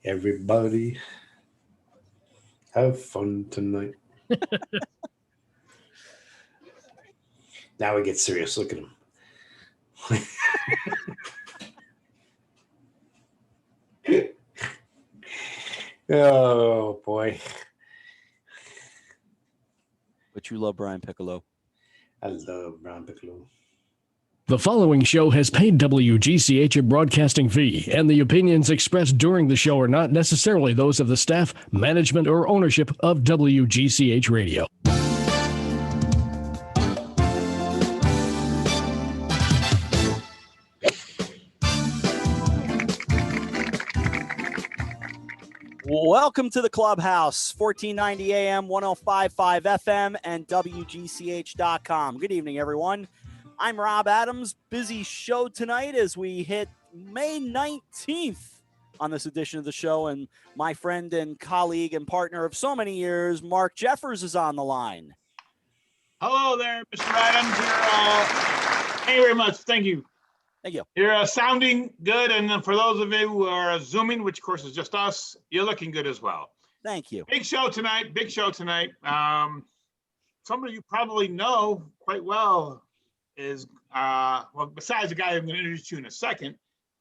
Everybody have fun tonight. Now we get serious. Look at him. Oh, boy. But you love Brian Piccolo. I love Brian Piccolo. The following show has paid WGCH a broadcasting fee, and the opinions expressed during the show are not necessarily those of the staff, management, or ownership of WGCH Radio. Welcome to the Clubhouse, 1490 AM, 105.5 FM, and WGCH.com. Good evening, everyone. I'm Rob Adams. Busy show tonight as we hit May 19th on this edition of the show, and my friend and colleague and partner of so many years, Mark Jeffers, is on the line. Hello there, Mr. Adams. Thank you very much. Thank you. Thank you. You're sounding good, and for those of you who are Zooming, which of course is just us, you're looking good as well. Thank you. Big show tonight. Big show tonight. Somebody you probably know quite well is, well, besides the guy I'm going to introduce you in a second,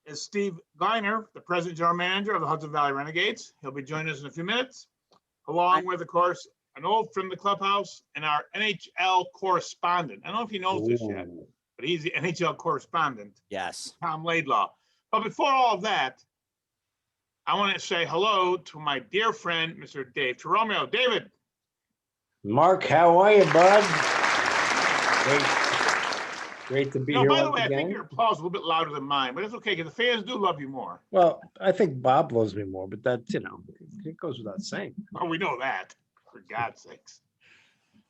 is Steve Gliner, the president general manager of the Hudson Valley Renegades. He'll be joining us in a few minutes, along with, of course, an old friend of the Clubhouse and our NHL correspondent. I don't know if he knows this yet, but he's the NHL correspondent. Yes. Tom Laidlaw. But before all of that, I want to say hello to my dear friend, Mr. Dave Toromio. David. Mark, how are you, bud? Great to be here. By the way, again. I think your applause is a little bit louder than mine, but it's okay because the fans do love you more. Well, I think Bob loves me more, but that's, it goes without saying. Oh, we know that, for God's sakes.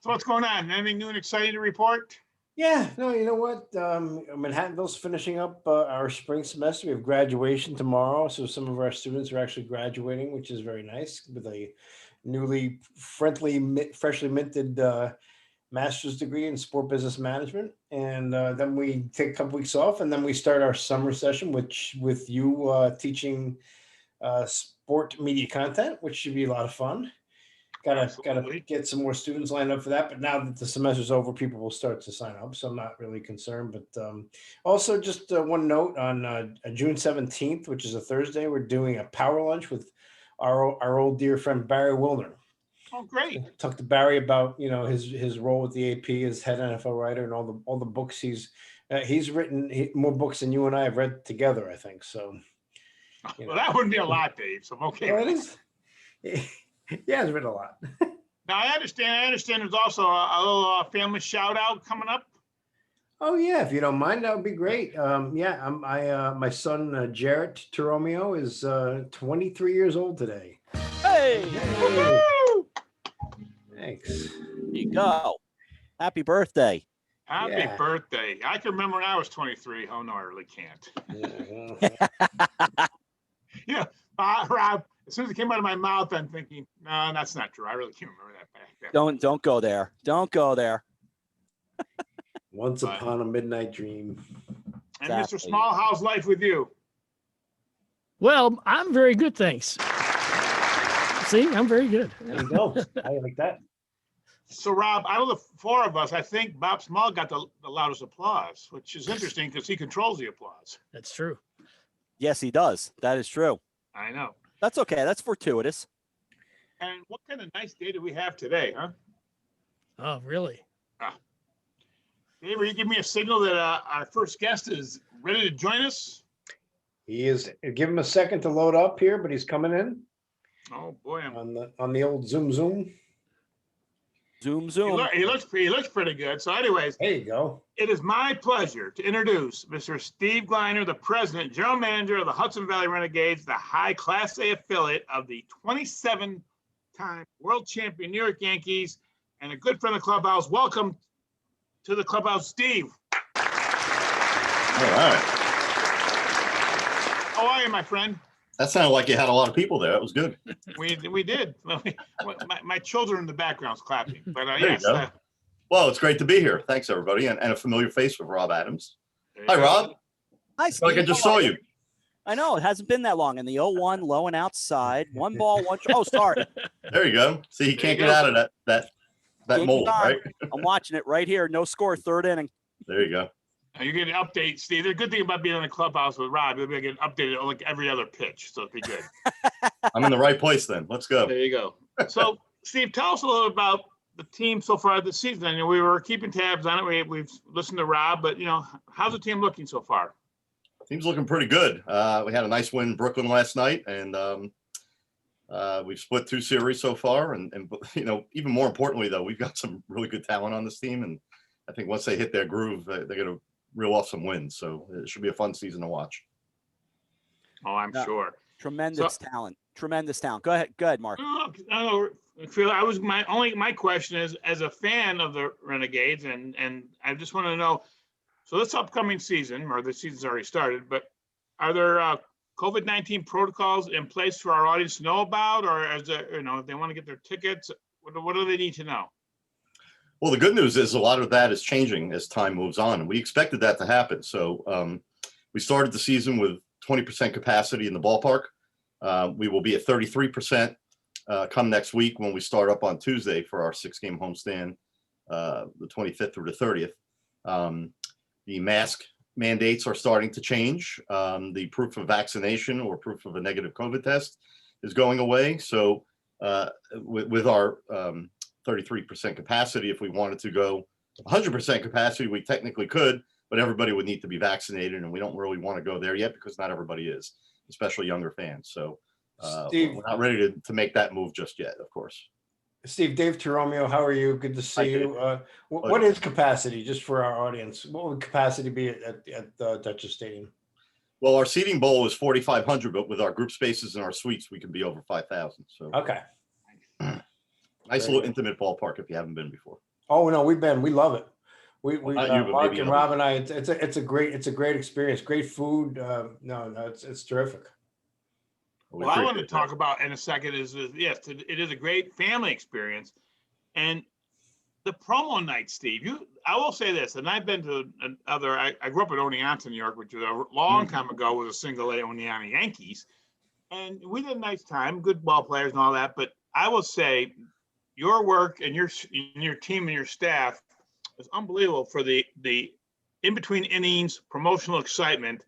So what's going on? Anything new and exciting to report? Yeah, no, you know what? Manhattanville's finishing up our spring semester. We have graduation tomorrow, so some of our students are actually graduating, which is very nice, with a newly freshly minted master's degree in sport business management. And then we take a couple weeks off, and then we start our summer session, which with you teaching sport media content, which should be a lot of fun. Gotta get some more students lined up for that. But now that the semester's over, people will start to sign up, so I'm not really concerned. But also, just one note on June 17th, which is a Thursday, we're doing a power lunch with our old dear friend Barry Wilner. Oh, great! Talk to Barry about his role with the AP as head NFL writer and all the books he's written more books than you and I have read together, I think. So, well, that wouldn't be a lot, Dave. So I'm okay. Well, it is. Yeah, he's written a lot. Now I understand. There's also a little family shout out coming up. Oh yeah, if you don't mind, that would be great. My son Jarrett Toromio is 23 years old today. Hey! Woo-hoo! Thanks. There you go. Happy birthday. Happy birthday. I can remember when I was 23. Oh, no, I really can't. Yeah, Rob, as soon as it came out of my mouth, I'm thinking, no, that's not true. I really can't remember that back then. Don't go there. Don't go there. Once upon a midnight dream. And Mr. Small, how's life with you? Well, I'm very good, thanks. See, I'm very good. There you go. I like that. So, Rob, out of the four of us, I think Bob Small got the loudest applause, which is interesting because he controls the applause. That's true. Yes, he does. That is true. I know. That's okay. That's fortuitous. And what kind of nice day do we have today, huh? Oh, really? Dave, will you give me a signal that our first guest is ready to join us? He is. Give him a second to load up here, but he's coming in. Oh boy! On the old Zoom. Zoom. He looks pretty good. So, anyways, there you go. It is my pleasure to introduce Mr. Steve Gliner, the president, general manager of the Hudson Valley Renegades, the high Class A affiliate of the 27-time world champion New York Yankees, and a good friend of the Clubhouse. Welcome to the Clubhouse, Steve. All right. How are you, my friend? That sounded like you had a lot of people there. That was good. We did. My children in the background's clapping. But yes. Well, it's great to be here. Thanks, everybody. And a familiar face with Rob Adams. Hi, go. Rob. Hi, Steve. Like I just saw you. I know it hasn't been that long. And the 0-1 low and outside, 1 ball, 1. Oh, sorry. There you go. See, he can't you get go. out of that Game mold, on. right? I'm watching it right here. No score, 3rd inning. There you go. You're getting an update, Steve. The good thing about being in the clubhouse with Rob, you'll be getting updated like every other pitch, so it'll be good. I'm in the right place then. Let's go. There you go. So, Steve, tell us a little about the team so far this season. I know we were keeping tabs on it. We've listened to Rob, but how's the team looking so far? Team's looking pretty good. We had a nice win in Brooklyn last night, and we've split 2 series so far. And even more importantly, though, we've got some really good talent on this team, and I think once they hit their groove, they're going to reel off some wins. So it should be a fun season to watch. Oh, I'm sure. Tremendous talent. Tremendous talent. Go ahead, Mark. My question is, as a fan of the Renegades, and I just want to know, so this upcoming season, or the season's already started, but are there COVID-19 protocols in place for our audience to know about, or is there, if they want to get their tickets, what do they need to know? Well, the good news is a lot of that is changing as time moves on, and we expected that to happen. So we started the season with 20% capacity in the ballpark. We will be at 33% come next week when we start up on Tuesday for our 6-game homestand, the 25th through the 30th. The mask mandates are starting to change. The proof of vaccination or proof of a negative COVID test is going away. So with our 33% capacity, if we wanted to go 100% capacity, we technically could, but everybody would need to be vaccinated, and we don't really want to go there yet because not everybody is, especially younger fans. So Steve, we're not ready to make that move just yet, of course. Steve, Dave Toromio, how are you? Good to see you. What is capacity, just for our audience? What would capacity be at the Dutchess Stadium? Well, our seating bowl is 4,500, but with our group spaces and our suites, we can be over 5,000. So okay. Nice little intimate ballpark if you haven't been before. Oh no, we've been. We love it. Mark and Rob and I. It's a great experience. Great food. It's terrific. Well, I want to talk about in a second is yes, it is a great family experience, and the promo night, Steve. I will say this, and I've been to another. I grew up in Oneonta, New York, which was a long time ago was a single A Oneonta Yankees, and we did a nice time, good ball players and all that. But I will say, your work and your team and your staff is unbelievable for the in between innings promotional excitement.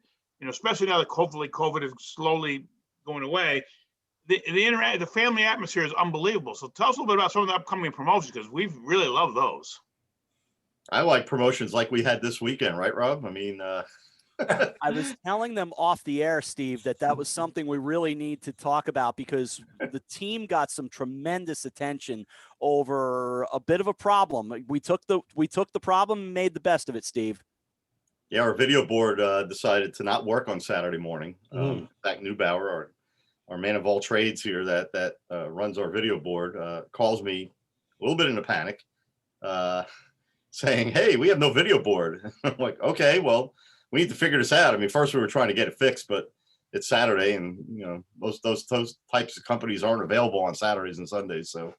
Especially now that hopefully COVID is slowly going away. The family atmosphere is unbelievable. So tell us a little bit about some of the upcoming promotions, because we really love those. I like promotions like we had this weekend, right, Rob? I mean, I was telling them off the air, Steve, that was something we really need to talk about, because the team got some tremendous attention over a bit of a problem. We took the problem and made the best of it, Steve. Yeah, our video board decided to not work on Saturday morning. Zach Neubauer, our man of all trades here that runs our video board, calls me a little bit in a panic, saying, "Hey, we have no video board." I'm like, "Okay, well, we need to figure this out." I mean, first we were trying to get it fixed, but it's Saturday, and those types of companies aren't available on Saturdays and Sundays. So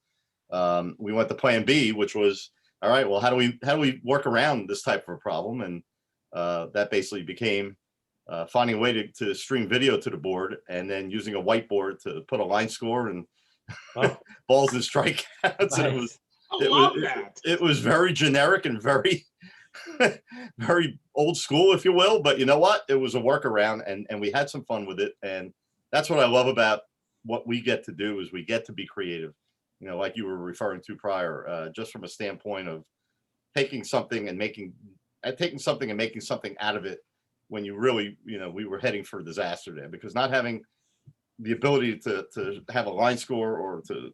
we went to Plan B, which was, all right, well, how do we work around this type of a problem? And that basically became finding a way to stream video to the board, and then using a whiteboard to put a line score and balls and strikeouts. Nice. And it was very generic and very very old school, if you will. But you know what? It was a workaround, and we had some fun with it. And that's what I love about what we get to do, is we get to be creative. Like you were referring to prior, just from a standpoint of taking something and making something out of it, when you really, we were heading for disaster there, because not having the ability to have a line score or to,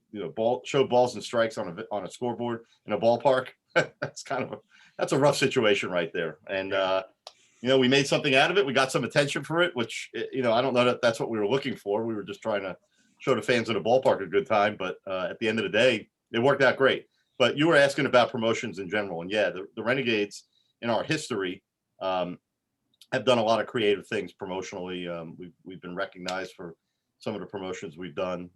show balls and strikes on a scoreboard in a ballpark, that's a rough situation right there. And, we made something out of it. We got some attention for it, which, I don't know that that's what we were looking for. We were just trying to show the fans of the ballpark a good time. But at the end of the day, it worked out great. But you were asking about promotions in general. And yeah, the Renegades in our history have done a lot of creative things promotionally. We've been recognized for some of the promotions we've done.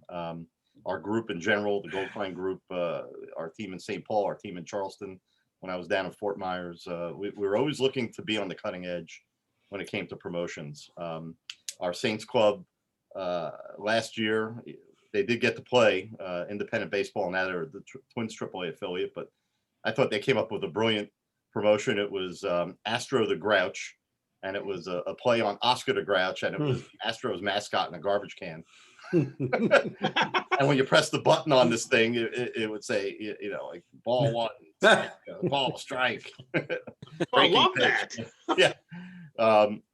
Our group in general, the Goldkline group, our team in St. Paul, our team in Charleston, when I was down in Fort Myers, we were always looking to be on the cutting edge when it came to promotions. our Saints club last year. They did get to play independent baseball, now they're the Twins AAA affiliate, but I thought they came up with a brilliant promotion. It was Astro the Grouch, and it was a play on Oscar the Grouch, and it was Astro's mascot in a garbage can. And when you press the button on this thing, it would say, like ball one, ball strike. I love that. Yeah,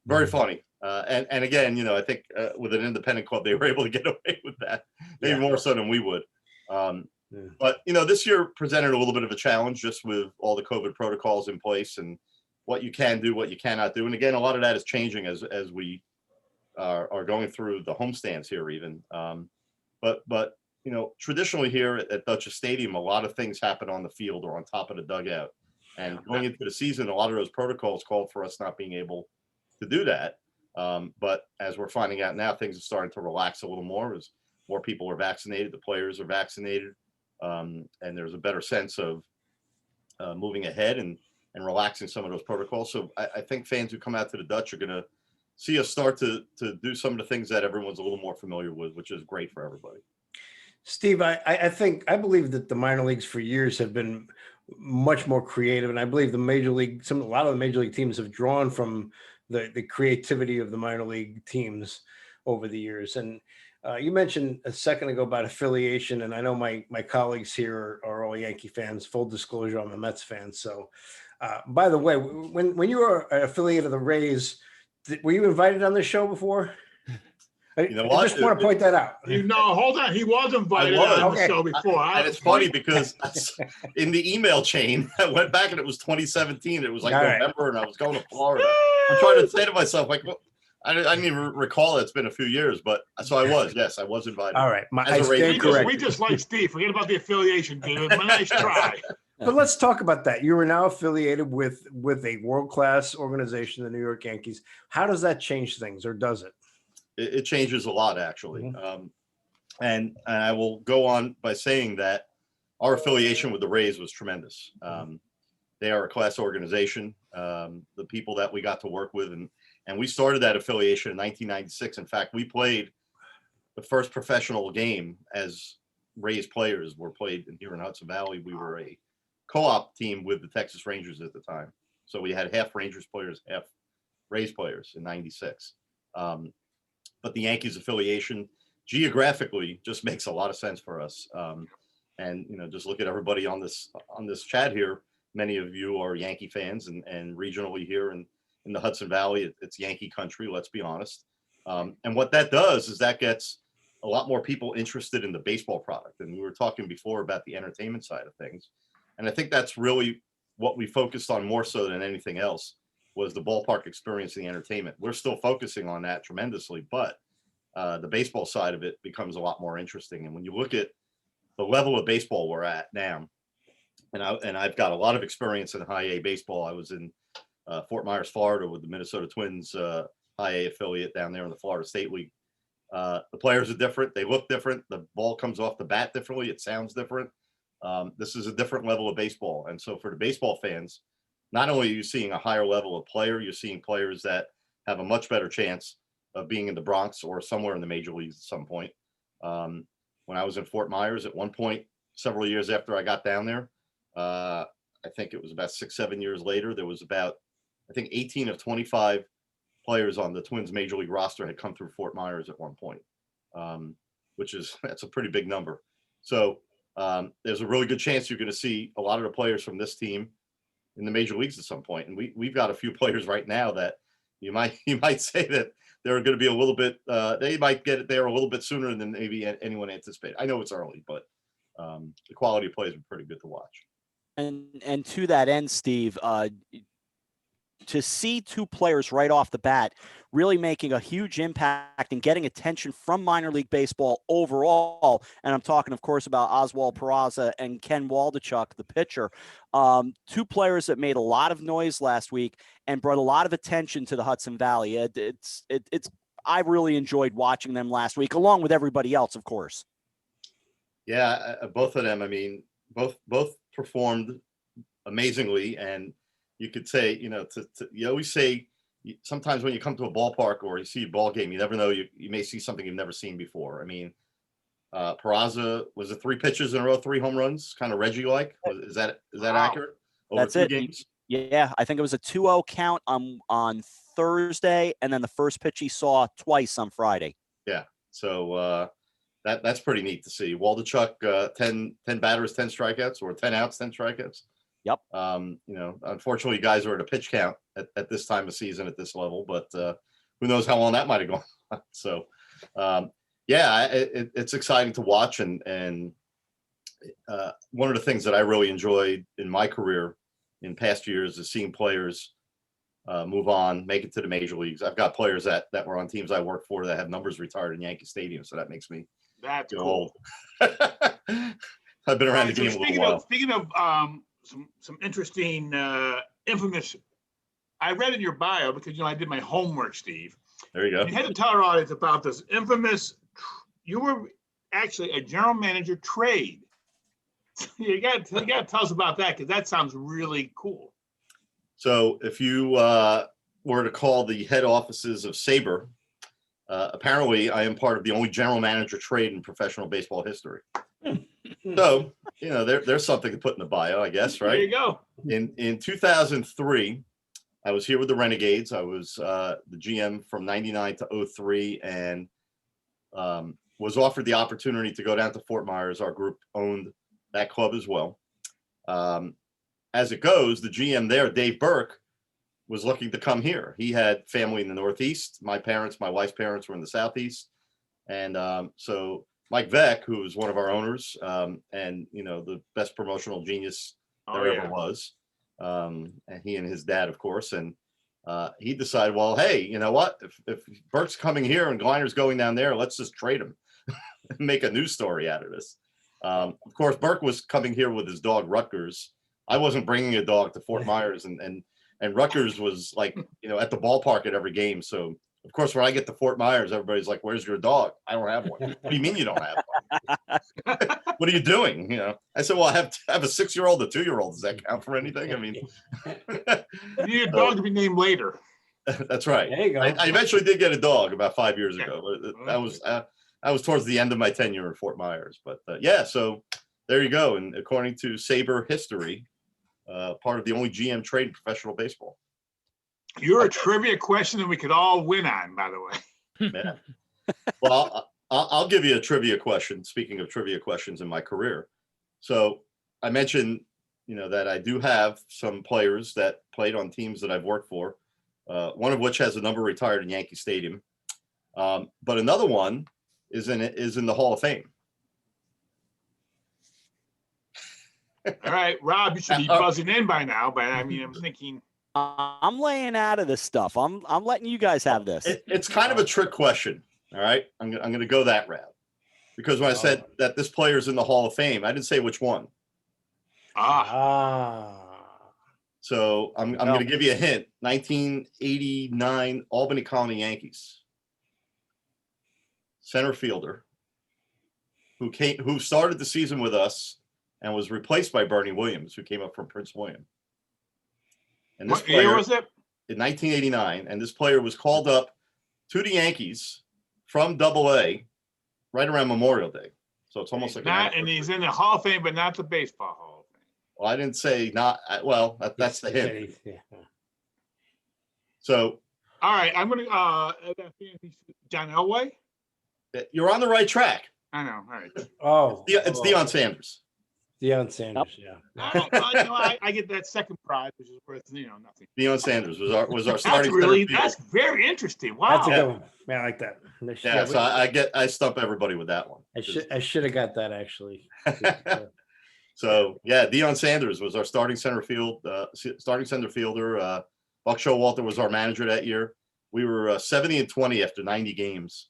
very funny. And again, I think with an independent club, they were able to get away with that, maybe more so than we would. But this year presented a little bit of a challenge, just with all the COVID protocols in place and what you can do, what you cannot do. And again, a lot of that is changing as we are going through the homestands here, even. But traditionally here at Dutchess Stadium, a lot of things happen on the field or on top of the dugout. And going into the season, a lot of those protocols called for us not being able to do that. But as we're finding out now, things are starting to relax a little more as more people are vaccinated, the players are vaccinated, and there's a better sense of moving ahead and relaxing some of those protocols. So I think fans who come out to the Dutch are going to see us start to do some of the things that everyone's a little more familiar with, which is great for everybody. Steve, I believe that the minor leagues for years have been much more creative, and I believe a lot of the major league teams have drawn from the creativity of the minor league teams over the years. And you mentioned a second ago about affiliation, and I know my colleagues here are all Yankee fans. Full disclosure, I'm a Mets fan. So, by the way, when you were an affiliate of the Rays, were you invited on the show before? I just want to point that out. Hold on. He was invited on the show before. And it's funny because in the email chain, I went back and it was 2017. It was like November, and I was going to Florida. I'm trying to say to myself, like, well, I didn't even recall it's been a few years, but so I was invited. All right. We just like Steve. Forget about the affiliation, David. Nice try. But let's talk about that. You are now affiliated with a world-class organization, the New York Yankees. How does that change things, or does it? It changes a lot, actually. And I will go on by saying that our affiliation with the Rays was tremendous. They are a class organization. The people that we got to work with, and we started that affiliation in 1996. In fact, we played the first professional game as Rays players were played here in Hudson Valley. We were a co-op team with the Texas Rangers at the time. So we had half Rangers players, half Rays players in 96. But the Yankees affiliation geographically just makes a lot of sense for us. And just look at everybody on this chat here. Many of you are Yankee fans, and regionally here in the Hudson Valley, it's Yankee country, let's be honest. And what that does is that gets a lot more people interested in the baseball product. And we were talking before about the entertainment side of things. And I think that's really what we focused on more so than anything else, was the ballpark experience and the entertainment. We're still focusing on that tremendously, but the baseball side of it becomes a lot more interesting. And when you look at the level of baseball we're at now, and I've got a lot of experience in high A baseball. I was in Fort Myers, Florida, with the Minnesota Twins high A affiliate down there in the Florida State League. The players are different. They look different. The ball comes off the bat differently. It sounds different. This is a different level of baseball. And so for the baseball fans, not only are you seeing a higher level of player, you're seeing players that have a much better chance of being in the Bronx or somewhere in the major leagues at some point. When I was in Fort Myers at one point, several years after I got down there, I think it was about 6-7 years later, there was about, I think 18 of 25 players on the Twins major league roster had come through Fort Myers at one point, that's a pretty big number. So there's a really good chance you're going to see a lot of the players from this team in the major leagues at some point. And we've got a few players right now that you might say that they're going to be a little bit, they might get it there a little bit sooner than maybe anyone anticipated. I know it's early, but the quality of plays are pretty good to watch. And to that end, Steve, to see two players right off the bat really making a huge impact and getting attention from minor league baseball overall, and I'm talking, of course, about Oswald Peraza and Ken Waldichuk, the pitcher, two players that made a lot of noise last week and brought a lot of attention to the Hudson Valley. I really enjoyed watching them last week, along with everybody else, of course. Yeah, both of them. I mean, both performed amazingly, and you could say, you always say sometimes when you come to a ballpark or you see a ball game, you never know. You may see something you've never seen before. I mean, Peraza, was it 3 pitches in a row, 3 home runs, kind of Reggie-like? Is that Wow. accurate? Over That's 2 it. games? Yeah, I think it was a 2-0 count on Thursday, and then the first pitch he saw twice on Friday. Yeah. So that's pretty neat to see. Waldichuk, 10 batters, 10 strikeouts, or 10 outs, 10 strikeouts. Yep. Unfortunately, guys are at a pitch count at this time of season at this level, but who knows how long that might have gone. So, it's exciting to watch. And one of the things that I really enjoyed in my career in past years is seeing players move on, make it to the major leagues. I've got players that were on teams I worked for that have numbers retired in Yankee Stadium. So that makes me That's feel cool. old. I've been around the game a little while. Speaking of some interesting, infamous, I read in your bio because I did my homework, Steve. There you go. You had to tell our audience about this infamous. You were actually a general manager trade. You got to tell us about that because that sounds really cool. So if you were to call the head offices of Sabre, apparently I am part of the only general manager trade in professional baseball history. So, there's something to put in the bio, I guess, right? There you go. In 2003, I was here with the Renegades. I was the GM from 99 to 03 and was offered the opportunity to go down to Fort Myers. Our group owned that club as well. As it goes, the GM there, Dave Burke, was looking to come here. He had family in the Northeast. My wife's parents were in the Southeast. And so Mike Veck, who was one of our owners and, the best promotional genius there ever was, and he and his dad, of course. And he decided, well, hey, you know what? If Burke's coming here and Gliner's going down there, let's just trade him and make a news story out of this. Of course, Burke was coming here with his dog, Rutgers. I wasn't bringing a dog to Fort Myers, and Rutgers was like, at the ballpark at every game. So, of course, when I get to Fort Myers, everybody's like, where's your dog? I don't have one. What do you mean you don't have one? What are you doing? I said, well, I have a 6-year-old, a 2-year-old. Does that count for anything? I mean, you need a dog to be named later. That's right. There you go. I eventually did get a dog about 5 years ago. That was towards the end of my tenure in Fort Myers. But so there you go. And according to Sabre history, part of the only GM trade in professional baseball. You're a trivia question that we could all win on, by the way. Yeah. Well, I'll give you a trivia question. Speaking of trivia questions in my career. So I mentioned, that I do have some players that played on teams that I've worked for, one of which has a number retired in Yankee Stadium. But another one is in the Hall of Fame. All right, Rob, you should be buzzing in by now, but I mean, I'm thinking. I'm laying out of this stuff. I'm letting you guys have this. It's kind of a trick question. All right. I'm going to go that route because when I said that this player's in the Hall of Fame, I didn't say which one. So I'm going to give you a hint. 1989 Albany Colony Yankees. Center fielder who started the season with us and was replaced by Bernie Williams, who came up from Prince William. And this What year was it? In 1989, and this player was called up to the Yankees from Double-A right around Memorial Day. So it's almost like and he's in the Hall of Fame, but not the Baseball Hall of Fame. Well, I didn't say not. Well, that's the hint. So, all right, I'm going to John Elway. You're on the right track. I know. All right. It's Deion Sanders. Deion Sanders, I get that second prize, which is worth nothing. Deion Sanders was our starting. That's very interesting. Wow, that's a good one. Yeah, I like that. Yeah, so I stump everybody with that one. I should have got that actually. So Deion Sanders was our starting center fielder. Buck Showalter was our manager that year. We were 70-20 after 90 games.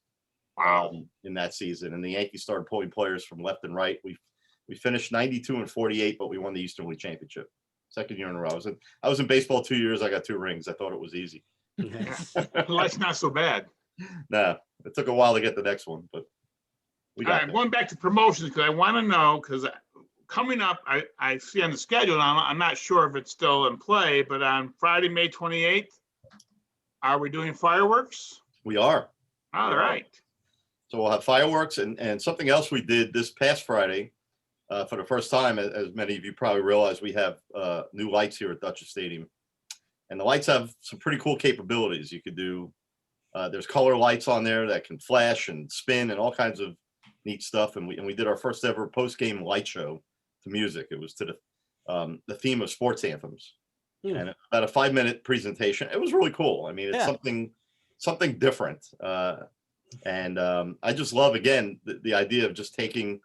Wow. In that season, and the Yankees started pulling players from left and right. We finished 92-48, but we won the Eastern League Championship. Second year in a row. I was in baseball 2 years. I got 2 rings. I thought it was easy. Life's not so bad. Nah, it took a while to get the next one, but we got there. Going back to promotions because I want to know because coming up, I see on the schedule. And I'm not sure if it's still in play, but on Friday, May 28th, Are we doing fireworks? We are. All right. So we'll have fireworks and something else we did this past Friday for the first time, as many of you probably realize, we have new lights here at Dutchess Stadium. And the lights have some pretty cool capabilities. You could do, there's color lights on there that can flash and spin and all kinds of neat stuff. And we did our first ever post-game light show to music. It was to the theme of sports anthems. And about a 5-minute presentation. It was really cool. I mean, it's something different. I just love, again, the idea of just taking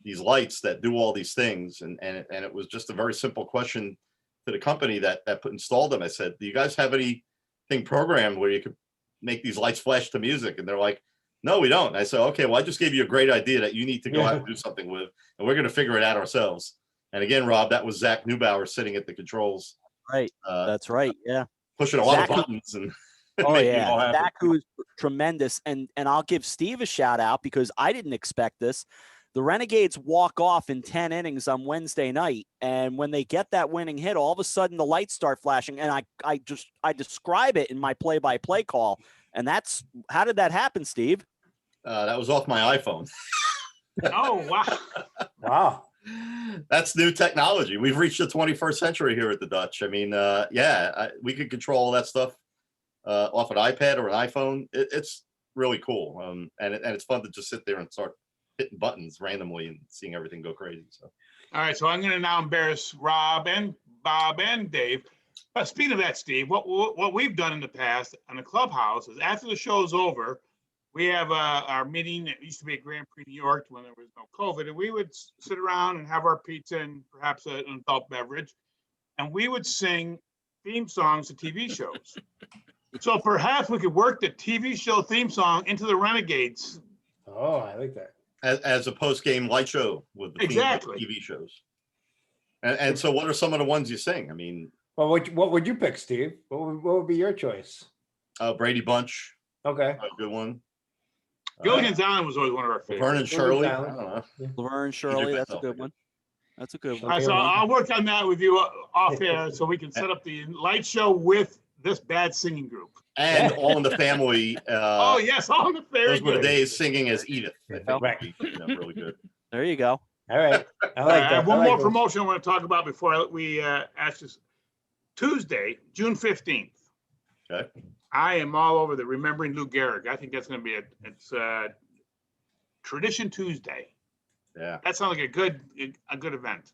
these lights that do all these things. And it was just a very simple question to the company that installed them. I said, do you guys have anything programmed where you could make these lights flash to music? And they're like, no, we don't. And I said, okay, well, I just gave you a great idea that you need to go out and do something with, and we're going to figure it out ourselves. And again, Rob, that was Zach Neubauer sitting at the controls. Right. That's right. Yeah. Pushing a lot of buttons and oh making it yeah, all happen. Zach, who is tremendous, and I'll give Steve a shout out because I didn't expect this. The Renegades walk off in 10 innings on Wednesday night, and when they get that winning hit, all of a sudden the lights start flashing, and I describe it in my play-by-play call, and that's how did that happen, Steve? That was off my iPhone. Oh wow! Wow. That's new technology. We've reached the 21st century here at the Dutch. I mean, we could control all that stuff off an iPad or an iPhone. It's really cool, and it's fun to just sit there and start hitting buttons randomly and seeing everything go crazy. So, all right, so I'm going to now embarrass Rob and Bob and Dave. But speaking of that, Steve, what we've done in the past on the Clubhouse is after the show's over, we have our meeting. It used to be at Grand Prix New York when there was no COVID, and we would sit around and have our pizza and perhaps an adult beverage, and we would sing theme songs to TV shows. So perhaps we could work the TV show theme song into the Renegades. Oh, I like that. As a post-game light show with the Exactly. TV shows. And so what are some of the ones you sing? I mean, well, what would you pick, Steve? What would be your choice? Brady Bunch. Okay. A good one. Gilligan's Island was always one of our favorites. Laverne and Shirley. Island. I don't know. Laverne and Shirley, that's a good one. That's a good one. All right, so I'll work on that with you off air so we can set up the light show with this bad singing group. And All in the Family. Oh yes, All in the Family. Those were the days singing as Edith. I think Right. would be, really good. There you go. All right. I like I that. have one I like more those. promotion I want to talk about before we ask this. Tuesday, June 15th. Okay. I am all over the Remembering Lou Gehrig. I think that's going to be it's Tradition Tuesday. Yeah. That sounds like a good event.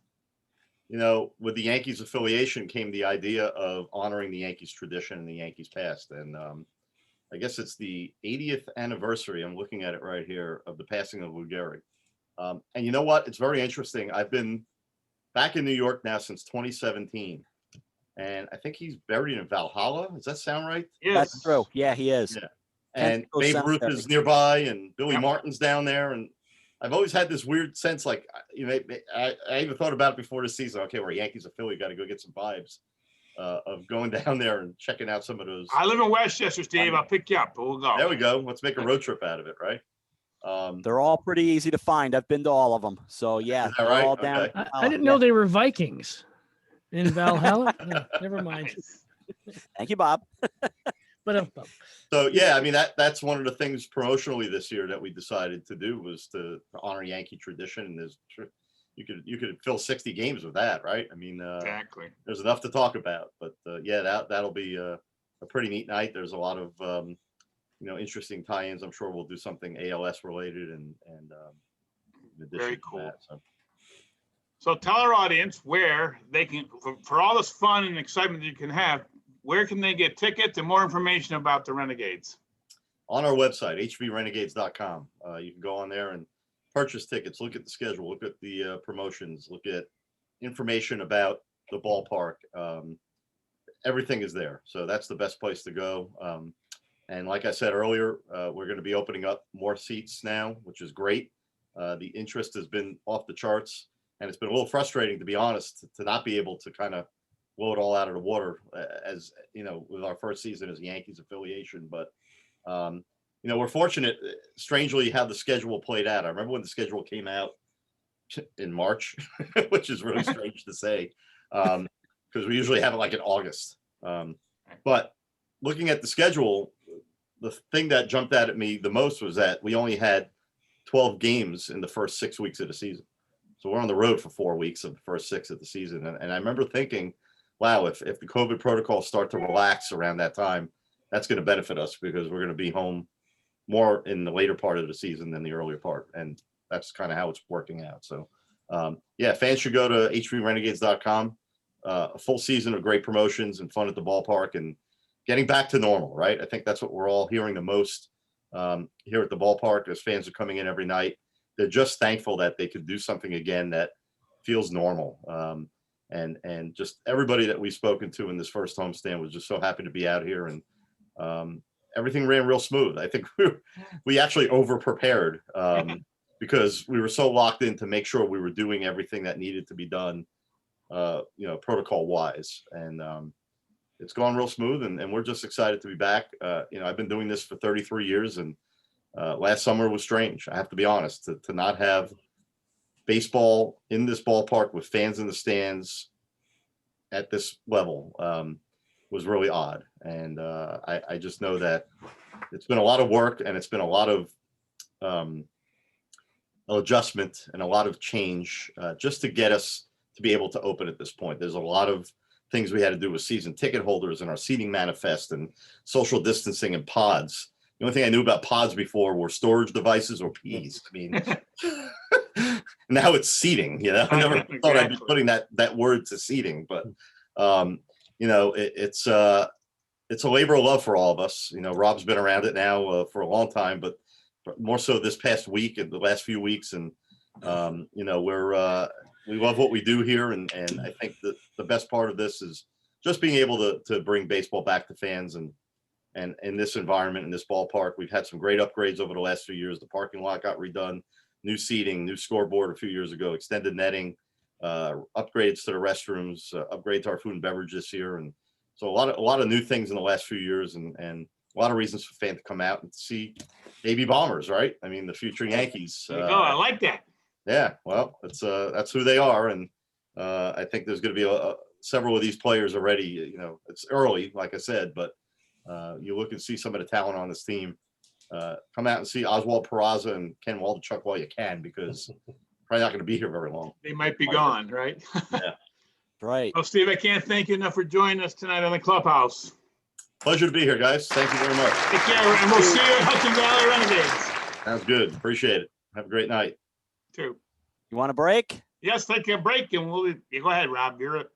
You know, with the Yankees affiliation came the idea of honoring the Yankees tradition and the Yankees past. And I guess it's the 80th anniversary. I'm looking at it right here of the passing of Lou Gehrig. And you know what? It's very interesting. I've been back in New York now since 2017. And I think he's buried in Valhalla. Does that sound right? Yes. That's true. Yeah, he is. Yeah. And Kensico Babe Ruth Cemetery. is nearby, and Billy Yep. Martin's down there. And I've always had this weird sense, like, you know, I even thought about it before the season. Okay, we're Yankees affiliate, got to go get some vibes of going down there and checking out some of those. I live in Westchester, Steve. I'll pick you up. We'll go. There we go. Let's make a road trip out of it, right? They're all pretty easy to find. I've been to all of them. So yeah, Is that they're right? all down. Okay. I didn't know they were Vikings in Valhalla. No, never mind. Thank you, Bob. But So yeah, I mean that's one of the things promotionally this year that we decided to do was to honor Yankee tradition. And there's you could fill 60 games with that, right? I mean, Exactly. there's enough to talk about. But yeah, that'll be a pretty neat night. There's a lot of interesting tie-ins. I'm sure we'll do something ALS related and in addition Very to cool. that, so. So tell our audience where they can, for all this fun and excitement that you can have, where can they get tickets and more information about the Renegades? On our website, hvrenegades.com. You can go on there and purchase tickets, look at the schedule, look at the promotions, look at information about the ballpark. Everything is there. So that's the best place to go. And like I said earlier, we're going to be opening up more seats now, which is great. The interest has been off the charts, and it's been a little frustrating, to be honest, to not be able to kind of blow it all out of the water as, with our first season as Yankees affiliation. But, we're fortunate, strangely, how the schedule played out. I remember when the schedule came out in March, which is really strange to say, because we usually have it like in August. But looking at the schedule, the thing that jumped out at me the most was that we only had 12 games in the first 6 weeks of the season. So we're on the road for 4 weeks of the first 6 of the season. And I remember thinking, wow, if the COVID protocols start to relax around that time, that's going to benefit us because we're going to be home more in the later part of the season than the earlier part. And that's kind of how it's working out. So yeah, fans should go to hvrenegades.com. A full season of great promotions and fun at the ballpark and getting back to normal, right? I think that's what we're all hearing the most here at the ballpark as fans are coming in every night. They're just thankful that they could do something again that feels normal. And just everybody that we've spoken to in this first homestand was just so happy to be out here, and everything ran real smooth. I think we actually over prepared because we were so locked in to make sure we were doing everything that needed to be done, protocol wise. And it's gone real smooth, and we're just excited to be back. I've been doing this for 33 years, and last summer was strange. I have to be honest, to not have baseball in this ballpark with fans in the stands at this level was really odd. And I just know that it's been a lot of work, and it's been a lot of adjustment and a lot of change just to get us to be able to open at this point. There's a lot of things we had to do with season ticket holders and our seating manifest and social distancing and pods. The only thing I knew about pods before were storage devices or Ps. I mean, now it's seating. I never thought I'd be putting that word to seating, but it's a labor of love for all of us. Rob's been around it now for a long time, but more so this past week and the last few weeks. And we love what we do here, and I think that the best part of this is just being able to bring baseball back to fans, and in this environment, in this ballpark. We've had some great upgrades over the last few years. The parking lot got redone, new seating, new scoreboard a few years ago, extended netting, upgrades to the restrooms, upgrade to our food and beverage this year, and so a lot of new things in the last few years, and a lot of reasons for fans to come out and see AB Bombers, right? I mean, the future Yankees. There you go. I like that. Yeah, well, that's who they are, and I think there's going to be several of these players already. It's early, like I said, but you look and see some of the talent on this team. Come out and see Oswald Peraza and Ken Waldichuk while you can, because probably not going to be here very long. They might be gone, right? Yeah, Right. Oh, Steve, I can't thank you enough for joining us tonight on the Clubhouse. pleasure to be here, guys. Thank you very much. Take care, and we'll see you at Hudson Valley Renegades. Sounds good. Appreciate it. Have a great night. Too. You want a break? Yes, take a break, and go ahead, Rob. You're it.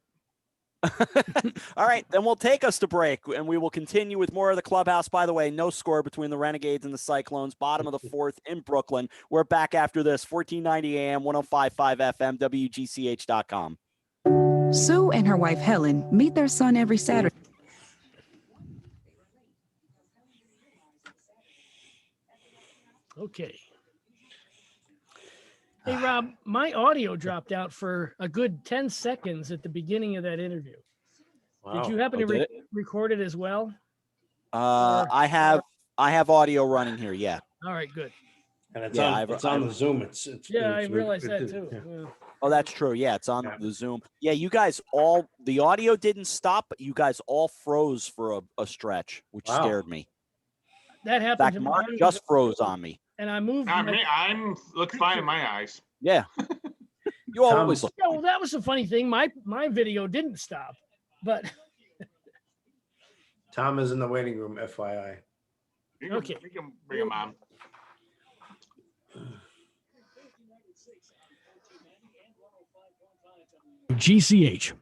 All right, then we'll take us to break, and we will continue with more of the Clubhouse. By the way, no score between the Renegades and the Cyclones. Bottom of the fourth in Brooklyn. We're back after this. 1490 AM, 105.5 FM, WGCH.com. Sue and her wife Helen meet their son every Saturday. Okay. Hey, Rob, my audio dropped out for a good 10 seconds at the beginning of that interview. Wow. Did you happen to record it as well? I have audio running here. Yeah. All right, good. And it's Yeah, on the Zoom. I realized that too. Yeah. Yeah. Oh, that's true. Yeah, it's on the Zoom. Yeah, you guys the audio didn't stop, but you guys all froze for a stretch, which scared me. That In happened fact, to Mark me. just froze on me. And I moved. I'm look fine in my eyes. Yeah. You always look. Yeah, well, that was a funny thing. My video didn't stop, but Tom is in the waiting room, FYI. Okay. We can bring him on. GCH.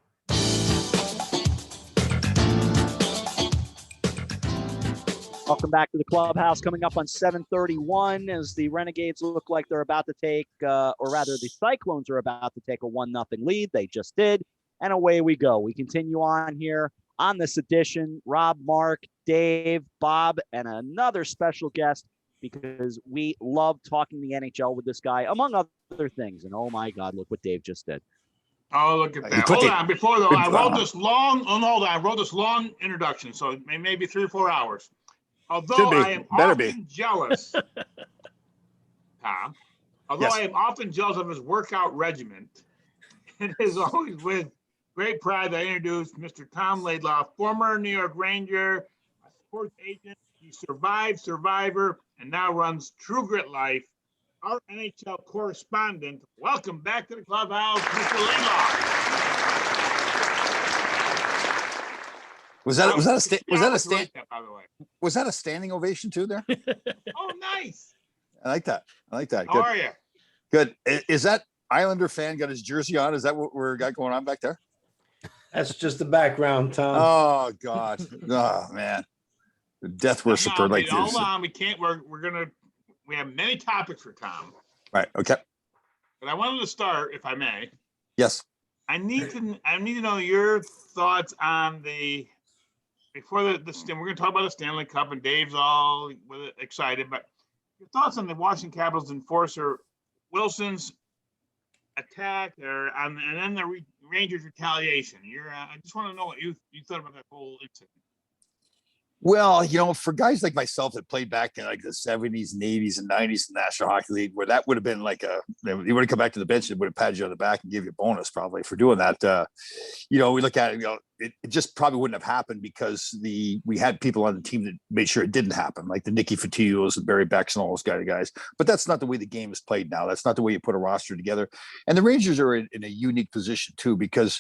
Welcome back to the Clubhouse. Coming up on 7:31 as the Renegades look like they're about to take, or rather the Cyclones are about to take a 1-0 lead. They just did. And away we go. We continue on here on this edition. Rob, Mark, Dave, Bob, and another special guest, because we love talking the NHL with this guy, among other things. And oh my God, look what Dave just did. Oh, look at that. Hold on. Before though, I wrote this long, I wrote this long introduction, so it may be 3 or 4 hours. Although I am often jealous, Tom, I am often jealous of his workout regimen, it is always with great pride that I introduced Mr. Tom Laidlaw, former New York Ranger, sports agent. He survived Survivor and now runs True Grit Life. Our NHL correspondent. Welcome back to the clubhouse, Mr. Laidlaw. Was that a standing ovation too there? Oh, nice. I like that. How Good. are you? Good. Is that Islander fan got his jersey on? Is that what we're got going on back there? That's just the background, Tom. Oh God. Oh man. The death worshiper like hold this. on. We can't. We have many topics for Tom. Right. Okay. But I wanted to start, if I may. Yes. I need to know your thoughts on before we're going to talk about the Stanley Cup, and Dave's all excited, but your thoughts on the Washington Capitals enforcer Wilson's attack, and then the Rangers retaliation. I just want to know what you thought about that whole incident. Well, for guys like myself that played back in like the 70s and 80s and 90s in the National Hockey League, where that would have been like you would have come back to the bench and would have patted you on the back and give you a bonus probably for doing that. We look at it, it just probably wouldn't have happened because we had people on the team that made sure it didn't happen, like the Nicky Fotios and Barry Becks and all those guys. But that's not the way the game is played now. That's not the way you put a roster together. And the Rangers are in a unique position too, because,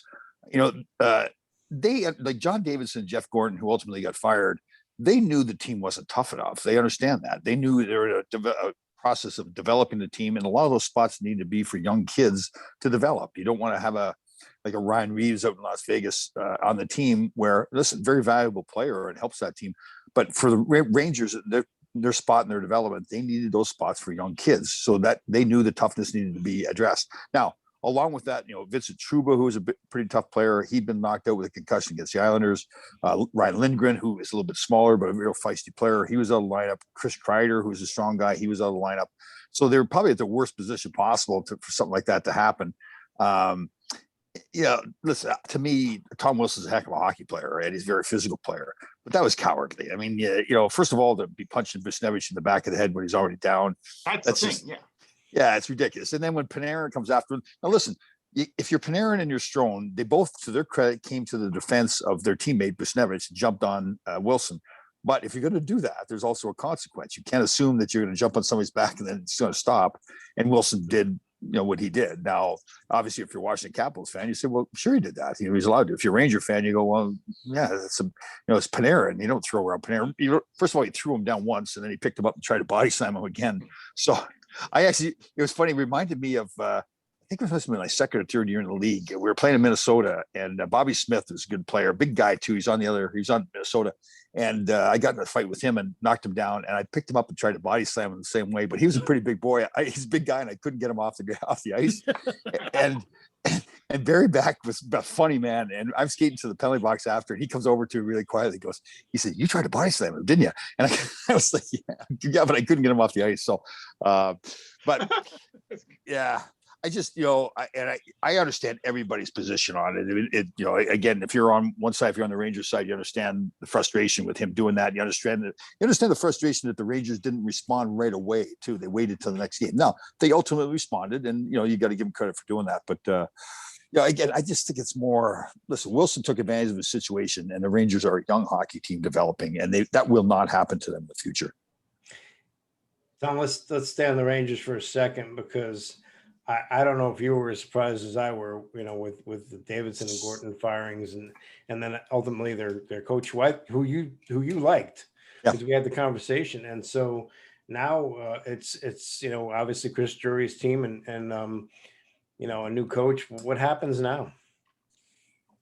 they like John Davidson and Jeff Gordon, who ultimately got fired. They knew the team wasn't tough enough. They understand that. They knew they were in a process of developing the team, and a lot of those spots need to be for young kids to develop. You don't want to have a Ryan Reeves out in Las Vegas on the team where, listen, very valuable player and helps that team. But for the Rangers, their spot in their development, they needed those spots for young kids, so that they knew the toughness needed to be addressed. Now, along with that, Vincent Trouba, who was a pretty tough player, he'd been knocked out with a concussion against the Islanders. Ryan Lindgren, who is a little bit smaller, but a real feisty player, he was out of the lineup. Chris Kreider, who's a strong guy, he was out of the lineup. So they were probably at the worst position possible for something like that to happen. Listen, to me, Tom Wilson's a heck of a hockey player, and he's a very physical player, but that was cowardly. I mean, first of all, to be punching Buchnevich in the back of the head when he's already down. That's the thing, yeah. Yeah, it's ridiculous. And then when Panarin comes after him, now listen, if you're Panarin and you're Strome, they both, to their credit, came to the defense of their teammate Buchnevich and jumped on Wilson. But if you're going to do that, there's also a consequence. You can't assume that you're going to jump on somebody's back and then it's going to stop. And Wilson did, what he did. Now, obviously, if you're a Washington Capitals fan, you say, well, sure he did that. He's allowed to. If you're a Ranger fan, you go, well, yeah, it's Panarin. You don't throw around Panarin. First of all, he threw him down once, and then he picked him up and tried to body slam him again. So it was funny. It reminded me of, I think it was my second or third year in the league. We were playing in Minnesota, and Bobby Smith was a good player, big guy too. He's on Minnesota. And I got in a fight with him and knocked him down, and I picked him up and tried to body slam him the same way, but he was a pretty big boy. He's a big guy, and I couldn't get him off the ice. And Barry Back was a funny man. And I'm skating to the penalty box after, and he comes over to me really quietly. He said, "You tried to body slam him, didn't you?" And I was like, yeah, but I couldn't get him off the ice. So, but yeah. I just, I understand everybody's position on it. Again, if you're on one side, if you're on the Rangers side, you understand the frustration with him doing that. You understand the frustration that the Rangers didn't respond right away too. They waited till the next game. Now they ultimately responded, and you got to give them credit for doing that. But again, I just think it's more. Listen, Wilson took advantage of the situation, and the Rangers are a young hockey team developing, and that will not happen to them in the future. Tom, let's stay on the Rangers for a second, because I don't know if you were as surprised as I were, with the Davidson and Gordon firings, and then ultimately their coach White, who you liked, because we had the conversation. And so now it's obviously Chris Drury's team and a new coach. What happens now?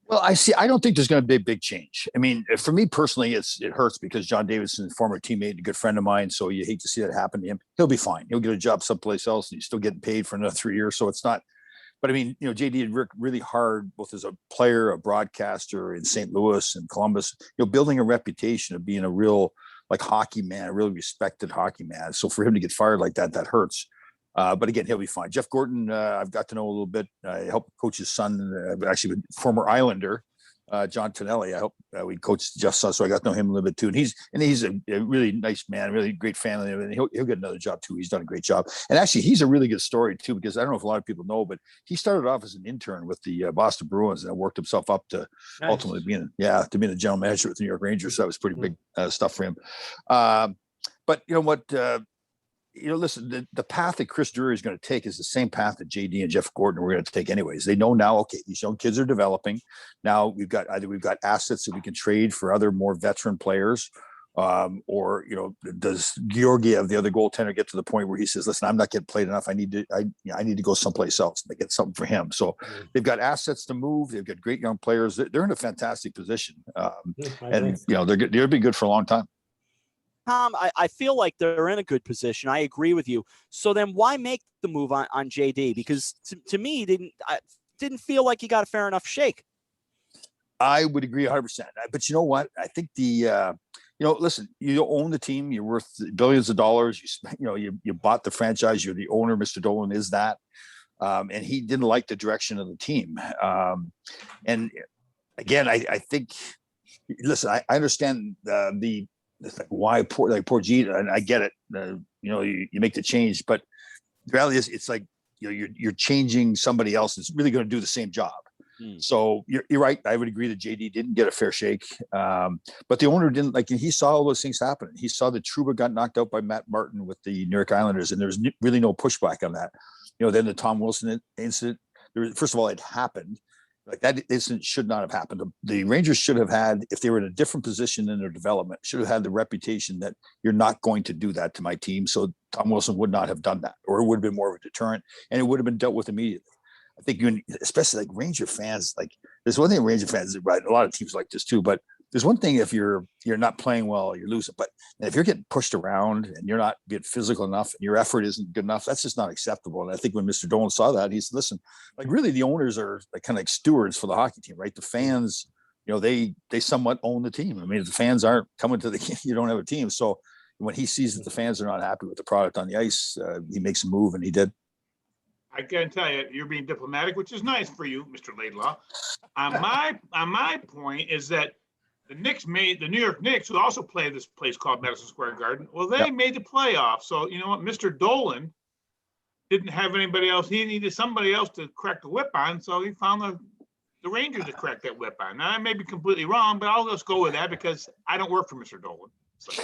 Well, I don't think there's going to be a big change. I mean, for me personally, it hurts because John Davidson, former teammate and a good friend of mine. So you hate to see that happen to him. He'll be fine. He'll get a job someplace else, and he's still getting paid for another 3 years. So it's not. But I mean, JD had worked really hard, both as a player, a broadcaster in St. Louis and Columbus. Building a reputation of being a real hockey man, a really respected hockey man. So for him to get fired like that hurts. But again, he'll be fine. Jeff Gordon, I've got to know a little bit. I helped coach his son, actually a former Islander, John Tonelli. I hope we coached Jeff Suss, so I got to know him a little bit too. And he's a really nice man, really great family. And he'll get another job too. He's done a great job. And actually, he's a really good story too, because I don't know if a lot of people know, but he started off as an intern with the Boston Bruins and worked himself up to ultimately being the general manager with the New York Rangers. So that was pretty big stuff for him. But you know what? Listen, the path that Chris Drury is going to take is the same path that JD and Jeff Gordon were going to take anyways. They know now, okay, these young kids are developing. Now we've got assets that we can trade for other more veteran players. Or, does Georgiev, the other goaltender, get to the point where he says, listen, I'm not getting played enough. I need to go someplace else and get something for him. So they've got assets to move. They've got great young players. They're in a fantastic position. And they'll be good for a long time. Tom, I feel like they're in a good position. I agree with you. So then why make the move on JD? Because to me, didn't feel like he got a fair enough shake. I would agree 100%. But you know what? I think listen, you own the team. You're worth billions of dollars. You bought the franchise. You're the owner. Mr. Dolan is that. And he didn't like the direction of the team. And again, I think, listen, I understand it's like why poor G, and I get it. You make the change, but the reality is it's like you're changing somebody else that's really going to do the same job. So you're right. I would agree that JD didn't get a fair shake, but the owner didn't like. He saw all those things happen. He saw that Trouba got knocked out by Matt Martin with the New York Islanders, and there was really no pushback on that. Then the Tom Wilson incident. First of all, it happened. Like that incident should not have happened. The Rangers should have had, if they were in a different position in their development, should have had the reputation that you're not going to do that to my team. So Tom Wilson would not have done that, or it would have been more of a deterrent, and it would have been dealt with immediately. I think especially like Ranger fans, like there's one thing Ranger fans, right? A lot of teams like this too, but there's one thing if you're not playing well, you're losing. But if you're getting pushed around and you're not being physical enough and your effort isn't good enough, that's just not acceptable. And I think when Mr. Dolan saw that, he said, listen, like really the owners are like kind of like stewards for the hockey team, right? The fans, they somewhat own the team. I mean, if the fans aren't coming to the game, you don't have a team. So when he sees that the fans are not happy with the product on the ice, he makes a move, and he did. I can tell you, you're being diplomatic, which is nice for you, Mr. Laidlaw. On my point is that the New York Knicks, who also play this place called Madison Square Garden, well, they made the playoffs. So you know what, Mr. Dolan didn't have anybody else. He needed somebody else to crack the whip on, so he found the Rangers to crack that whip on. Now I may be completely wrong, but I'll just go with that because I don't work for Mr. Dolan. So.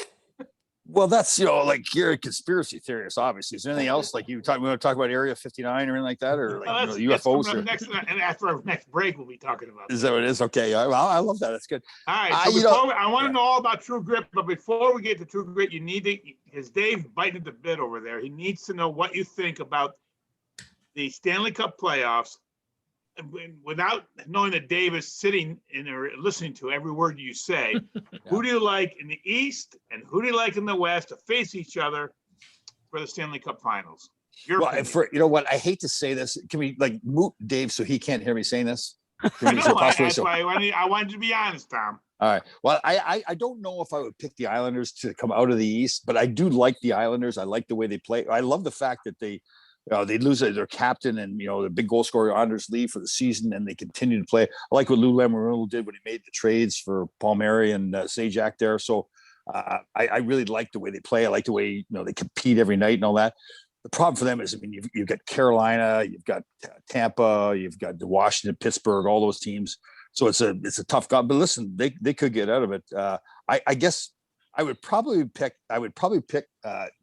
Well, that's, like you're a conspiracy theorist, obviously. Is there anything else like we want to talk about Area 59 or anything like that, or like UFOs? And after our next break, we'll be talking about Is that what it is? Okay. Well, I love that. That's good. All right. So I want to know all about True Grit, but before we get to True Grit, you need to, because Dave biting the bit over there, he needs to know what you think about the Stanley Cup playoffs. Without knowing that Dave is sitting in there listening to every word you say, who do you like in the East and who do you like in the West to face each other for the Stanley Cup Finals? You know what? I hate to say this. Can we like mute Dave so he can't hear me saying this? That's why I wanted to be honest, Tom. All right. Well, I don't know if I would pick the Islanders to come out of the East, but I do like the Islanders. I like the way they play. I love the fact that they lose their captain and, the big goal scorer Anders Lee for the season, and they continue to play. I like what Lou Lamoriello did when he made the trades for Palmieri and Sajak there. So I really like the way they play. I like the way, they compete every night and all that. The problem for them is, you've got Carolina, you've got Tampa, you've got Washington, Pittsburgh, all those teams. So it's a tough job, but listen, they could get out of it. I guess I would probably pick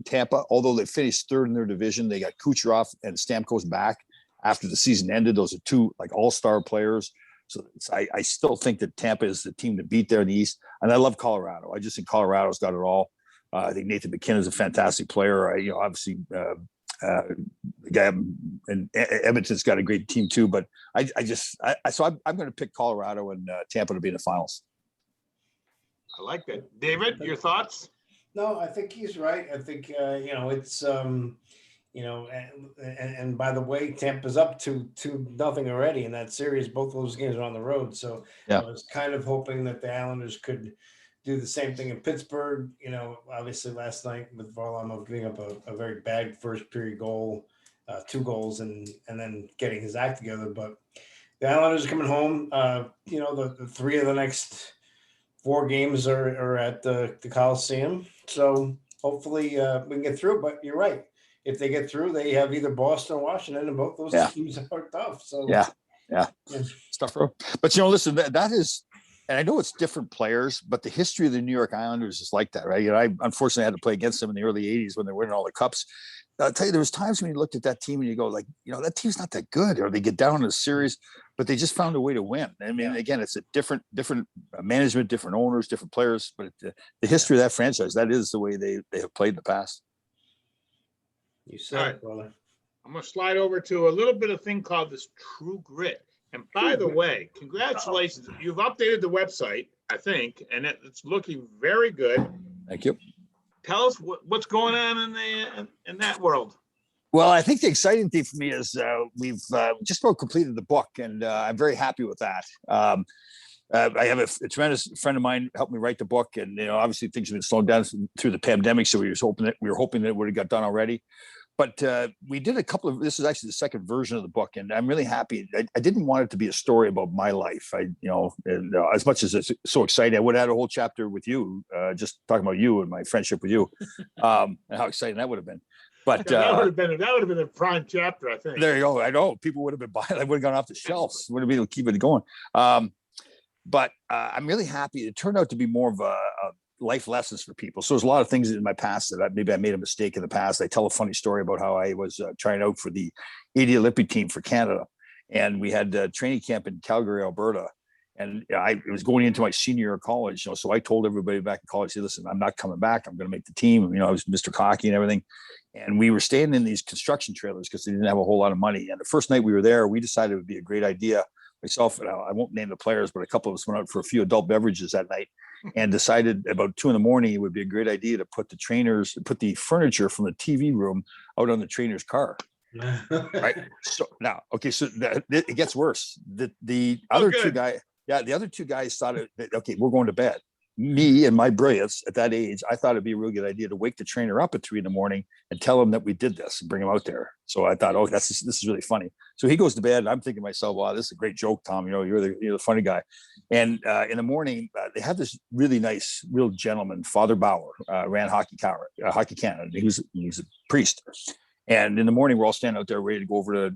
Tampa, although they finished third in their division. They got Kucherov and Stamkos back after the season ended. Those are two like all-star players. So I still think that Tampa is the team to beat there in the East. And I love Colorado. I just think Colorado's got it all. I think Nathan McKinnon is a fantastic player. Obviously the guy in Edmonton's got a great team too. But I'm going to pick Colorado and Tampa to be in the finals. I like that. David, your thoughts? No, I think he's right. I think, it's, and by the way, Tampa's up 2-0 already in that series. Both of those games are on the road. So I was kind of hoping that the Islanders could do the same thing in Pittsburgh. Obviously last night with Varlamov giving up a very bad first period goal, 2 goals, and then getting his act together. But The Islanders are coming home. The 3 of the next 4 games are at the Coliseum. So hopefully we can get through. But you're right. If they get through, they have either Boston or Washington, and both those teams are tough. So yeah. Stuff. But listen, that is, and I know it's different players, but the history of the New York Islanders is like that, right? I unfortunately had to play against them in the early '80s when they were winning all the cups. I'll tell you, there was times when you looked at that team and you go, like, that team's not that good, or they get down in a series, but they just found a way to win. I mean, again, it's a different management, different owners, different players, but the history of that franchise, that is the way they have played in the past. You said it, brother. I'm going to slide over to a little bit of thing called this True Grit. And by the way, congratulations. You've updated the website, I think, and it's looking very good. Thank you. Tell us what's going on in that world. Well, I think the exciting thing for me is we've just about completed the book, and I'm very happy with that. I have a tremendous friend of mine helped me write the book, and obviously things have been slowed down through the pandemic, so we were hoping that it would have got done already. But we did a couple of. This is actually the second version of the book, and I'm really happy. I didn't want it to be a story about my life. As much as it's so exciting, I would have had a whole chapter with you, just talking about you and my friendship with you, and how exciting that would have been. But that would have been a prime chapter, I think. There you go. I know people would have been buying. I would have gone off the shelves. Would have been able to keep it going. But I'm really happy. It turned out to be more of a life lessons for people. So there's a lot of things in my past that maybe I made a mistake in the past. I tell a funny story about how I was trying out for the 80 Olympic team for Canada. And we had a training camp in Calgary, Alberta. And I was going into my senior year of college. So I told everybody back in college, hey, listen, I'm not coming back. I'm going to make the team. I was Mr. Cocky and everything. And we were staying in these construction trailers because they didn't have a whole lot of money. And the first night we were there, we decided it would be a great idea. Myself, I won't name the players, but a couple of us went out for a few adult beverages that night and decided about 2 a.m. it would be a great idea to put the furniture from the TV room out on the trainer's car. Right. So now, okay, so it gets worse. The other two guys, the other 2 guys thought, okay, we're going to bed. Me and my brilliance at that age, I thought it'd be a real good idea to wake the trainer up at 3 a.m. and tell him that we did this and bring him out there. So I thought, this is really funny. So he goes to bed, and I'm thinking to myself, wow, this is a great joke, Tom. You're the funny guy. And in the morning, they had this really nice, real gentleman, Father Bauer, ran Hockey Canada. He was a priest. And in the morning, we're all standing out there ready to go over to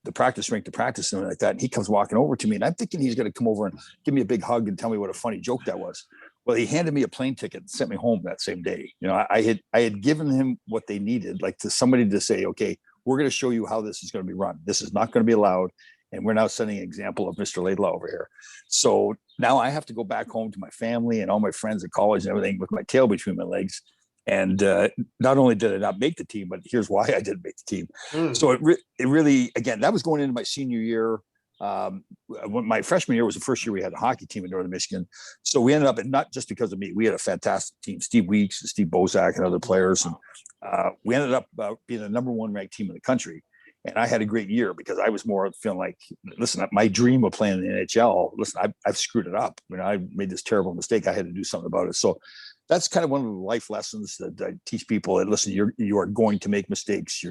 the practice rink to practice and like that. And he comes walking over to me, and I'm thinking he's going to come over and give me a big hug and tell me what a funny joke that was. Well, he handed me a plane ticket and sent me home that same day. I had given him what they needed, like to somebody to say, okay, we're going to show you how this is going to be run. This is not going to be allowed. And we're now setting an example of Mr. Laidlaw over here. So now I have to go back home to my family and all my friends at college and everything with my tail between my legs. And not only did I not make the team, but here's why I didn't make the team. So it really, again, that was going into my senior year. When my freshman year was the first year we had a hockey team in Northern Michigan. So we ended up, and not just because of me, we had a fantastic team, Steve Weeks, Steve Bozak, and other players. And we ended up being the number 1 ranked team in the country. And I had a great year because I was more feeling like, listen, my dream of playing in the NHL, listen, I've screwed it up. I made this terrible mistake. I had to do something about it. So that's kind of one of the life lessons that I teach people. That listen, you are going to make mistakes.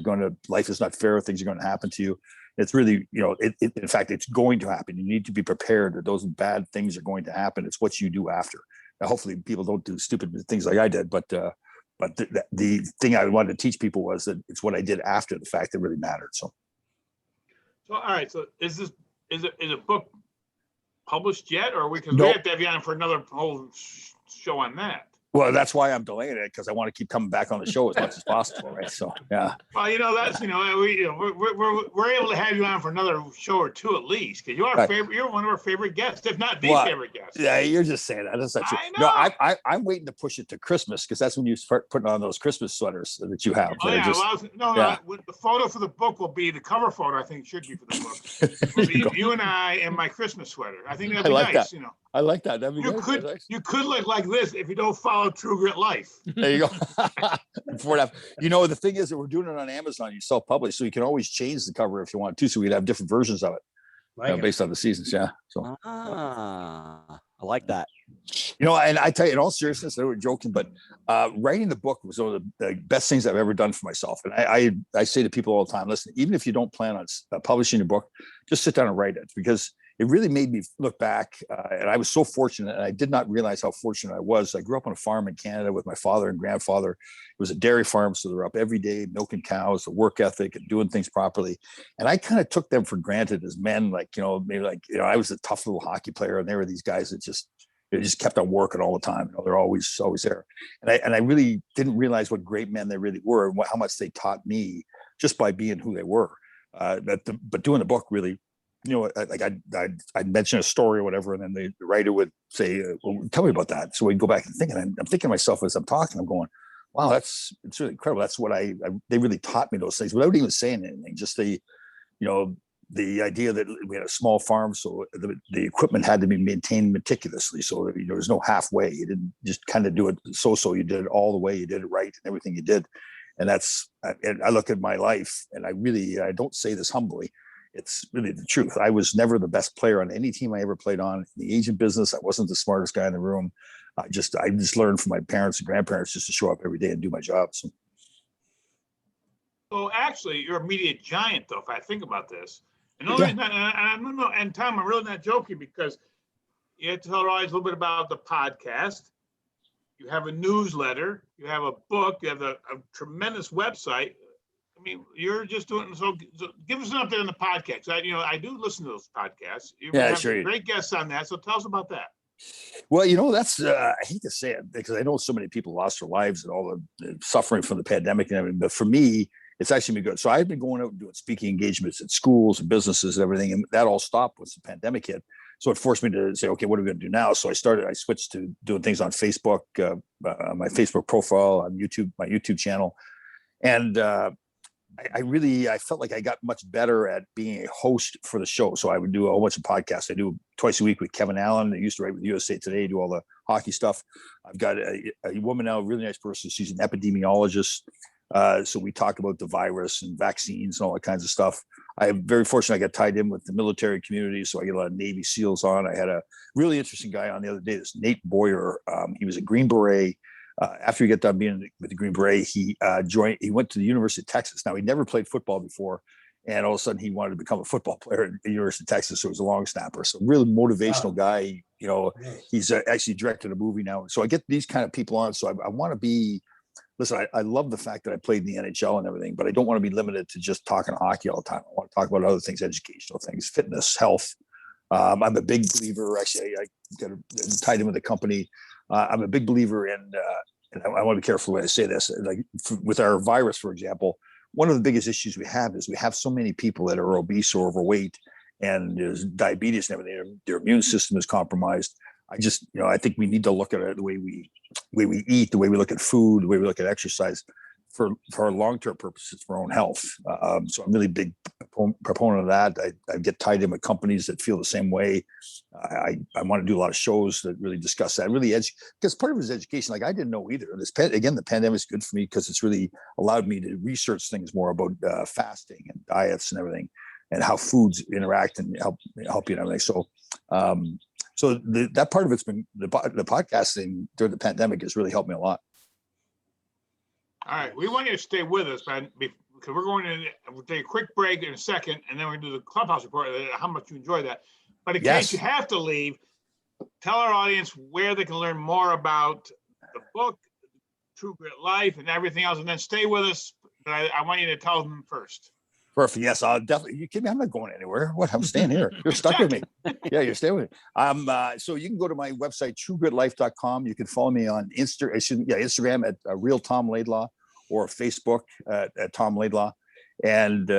Life is not fair. Things are going to happen to you. It's really, in fact, it's going to happen. You need to be prepared that those bad things are going to happen. It's what you do after. Now, hopefully people don't do stupid things like I did, but the thing I wanted to teach people was that it's what I did after the fact that really mattered. So all right. So is a book published yet, or we Nope. have to have you on for another whole show on that? Well, that's why I'm delaying it, because I want to keep coming back on the show as much as possible, right? So, yeah. Well, that's we're able to have you on for another show or 2 at least, because you're one of our favorite guests, if not the favorite guest. Yeah, you're just saying that. That's not true. I know. No, I'm waiting to push it to Christmas, because that's when you start putting on those Christmas sweaters that you have. The photo for the book will be the cover photo. I think should be for the book. Will be you and I in my Christmas sweater. I think that'd be nice. That. I like that. That'd be good. You could look like this if you don't follow True Grit Life. There you go. The thing is that we're doing it on Amazon. You self-publish, so you can always change the cover if you want to. So we'd have different versions of it, based on the seasons. Yeah. So. I like that. And I tell you, in all seriousness, I know we're joking, but writing the book was one of the best things I've ever done for myself. And I say to people all the time, listen, even if you don't plan on publishing your book, just sit down and write it, because it really made me look back. And I was so fortunate, and I did not realize how fortunate I was. I grew up on a farm in Canada with my father and grandfather. It was a dairy farm, so they're up every day milking cows, the work ethic and doing things properly. And I kind of took them for granted as men, I was a tough little hockey player, and they were these guys that just kept on working all the time. They're always there. And I really didn't realize what great men they really were, and how much they taught me just by being who they were. But doing the book really, I'd mention a story or whatever, and then the writer would say, well, tell me about that. So we'd go back and think, and I'm thinking to myself as I'm talking, I'm going, wow, it's really incredible. That's what they really taught me those things without even saying anything. Just the idea that we had a small farm, so the equipment had to be maintained meticulously. So there was no halfway. You didn't just kind of do it so. You did it all the way. You did it right and everything you did. And I look at my life, and I don't say this humbly. It's really the truth. I was never the best player on any team I ever played on. In the agent business, I wasn't the smartest guy in the room. I just learned from my parents and grandparents just to show up every day and do my job. So actually, you're a media giant, though, if I think about this. And and Tom, I'm really not joking, because you have to tell our audience a little bit about the podcast. You have a newsletter. You have a book. You have a tremendous website. I mean, you're just doing so. Give us an update on the podcast. I do listen to those podcasts. You have some great guests on that. So tell us about that. Well, that's I hate to say it, because I know so many people lost their lives and all the suffering from the pandemic and everything. But for me, it's actually been good. So I've been going out and doing speaking engagements at schools and businesses and everything, and that all stopped once the pandemic hit. So it forced me to say, okay, what are we going to do now? So I switched to doing things on Facebook, my Facebook profile, on YouTube, my YouTube channel, and I felt like I got much better at being a host for the show. So I would do a whole bunch of podcasts. I do twice a week with Kevin Allen. I used to write with USA Today, do all the hockey stuff. I've got a woman now, a really nice person. She's an epidemiologist. So we talk about the virus and vaccines and all that kinds of stuff. I'm very fortunate. I got tied in with the military community, so I get a lot of Navy SEALs on. I had a really interesting guy on the other day, this Nate Boyer. He was a Green Beret. After he got done being with the Green Beret, he went to the University of Texas. Now, he never played football before, and all of a sudden he wanted to become a football player at the University of Texas. So he was a long snapper. So really motivational guy. He's actually directed a movie now. So I get these kind of people on. So I want to be. Listen, I love the fact that I played in the NHL and everything, but I don't want to be limited to just talking hockey all the time. I want to talk about other things, educational things, fitness, health. I'm a big believer. Actually, I got tied in with a company. I'm a big believer in, and I want to be careful when I say this, like with our virus, for example, one of the biggest issues we have is we have so many people that are obese or overweight, and there's diabetes and everything. Their immune system is compromised. I think we need to look at it the way we eat, the way we look at food, the way we look at exercise for our long-term purposes, for our own health. So I'm really big proponent of that. I get tied in with companies that feel the same way. I want to do a lot of shows that really discuss that, really because part of it is education. Like I didn't know either. The pandemic is good for me because it's really allowed me to research things more about fasting and diets and everything, and how foods interact and help you and everything. So that part of it's been the podcasting during the pandemic has really helped me a lot. All right, we want you to stay with us, man, because we'll take a quick break in a second, and then we're going to do the Clubhouse report, how much you enjoy that. But in case you have to leave, tell our audience where they can learn more about the book, True Grit Life, and everything else, and then stay with us. But I want you to tell them first. Perfect. Yes, I'll definitely. You kidding me? I'm not going anywhere. What? I'm staying here. You're stuck with me. Yeah, you're staying with me. So you can go to my website, truegritlife.com. You can follow me on Instagram at Real Tom Laidlaw, or Facebook at Tom Laidlaw, and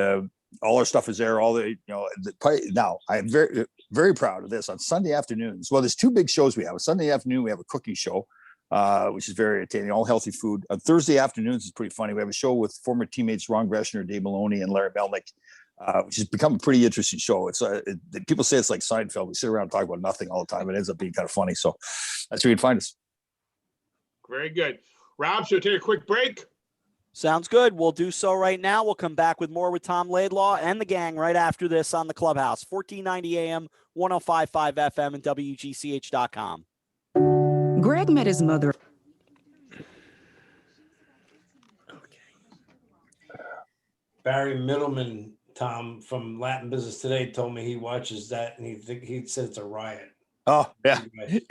all our stuff is there. Now I'm very, very proud of this. On Sunday afternoons, well, there's two big shows we have. On Sunday afternoon, we have a cooking show, which is very entertaining, all healthy food. On Thursday afternoons, it's pretty funny. We have a show with former teammates Ron Greshner, Dave Maloney, and Larry Melnick, which has become a pretty interesting show. People say it's like Seinfeld. We sit around and talk about nothing all the time. It ends up being kind of funny. So that's where you can find us. Very good. Rob, so take a quick break. Sounds good. We'll do so right now. We'll come back with more with Tom Laidlaw and the gang right after this on the Clubhouse, 1490 AM, 105.5 FM, and WGCH.com. Greg met his mother. Barry Middleman, Tom, from Latin Business Today, told me he watches that and he said it's a riot. Oh yeah. Anyway.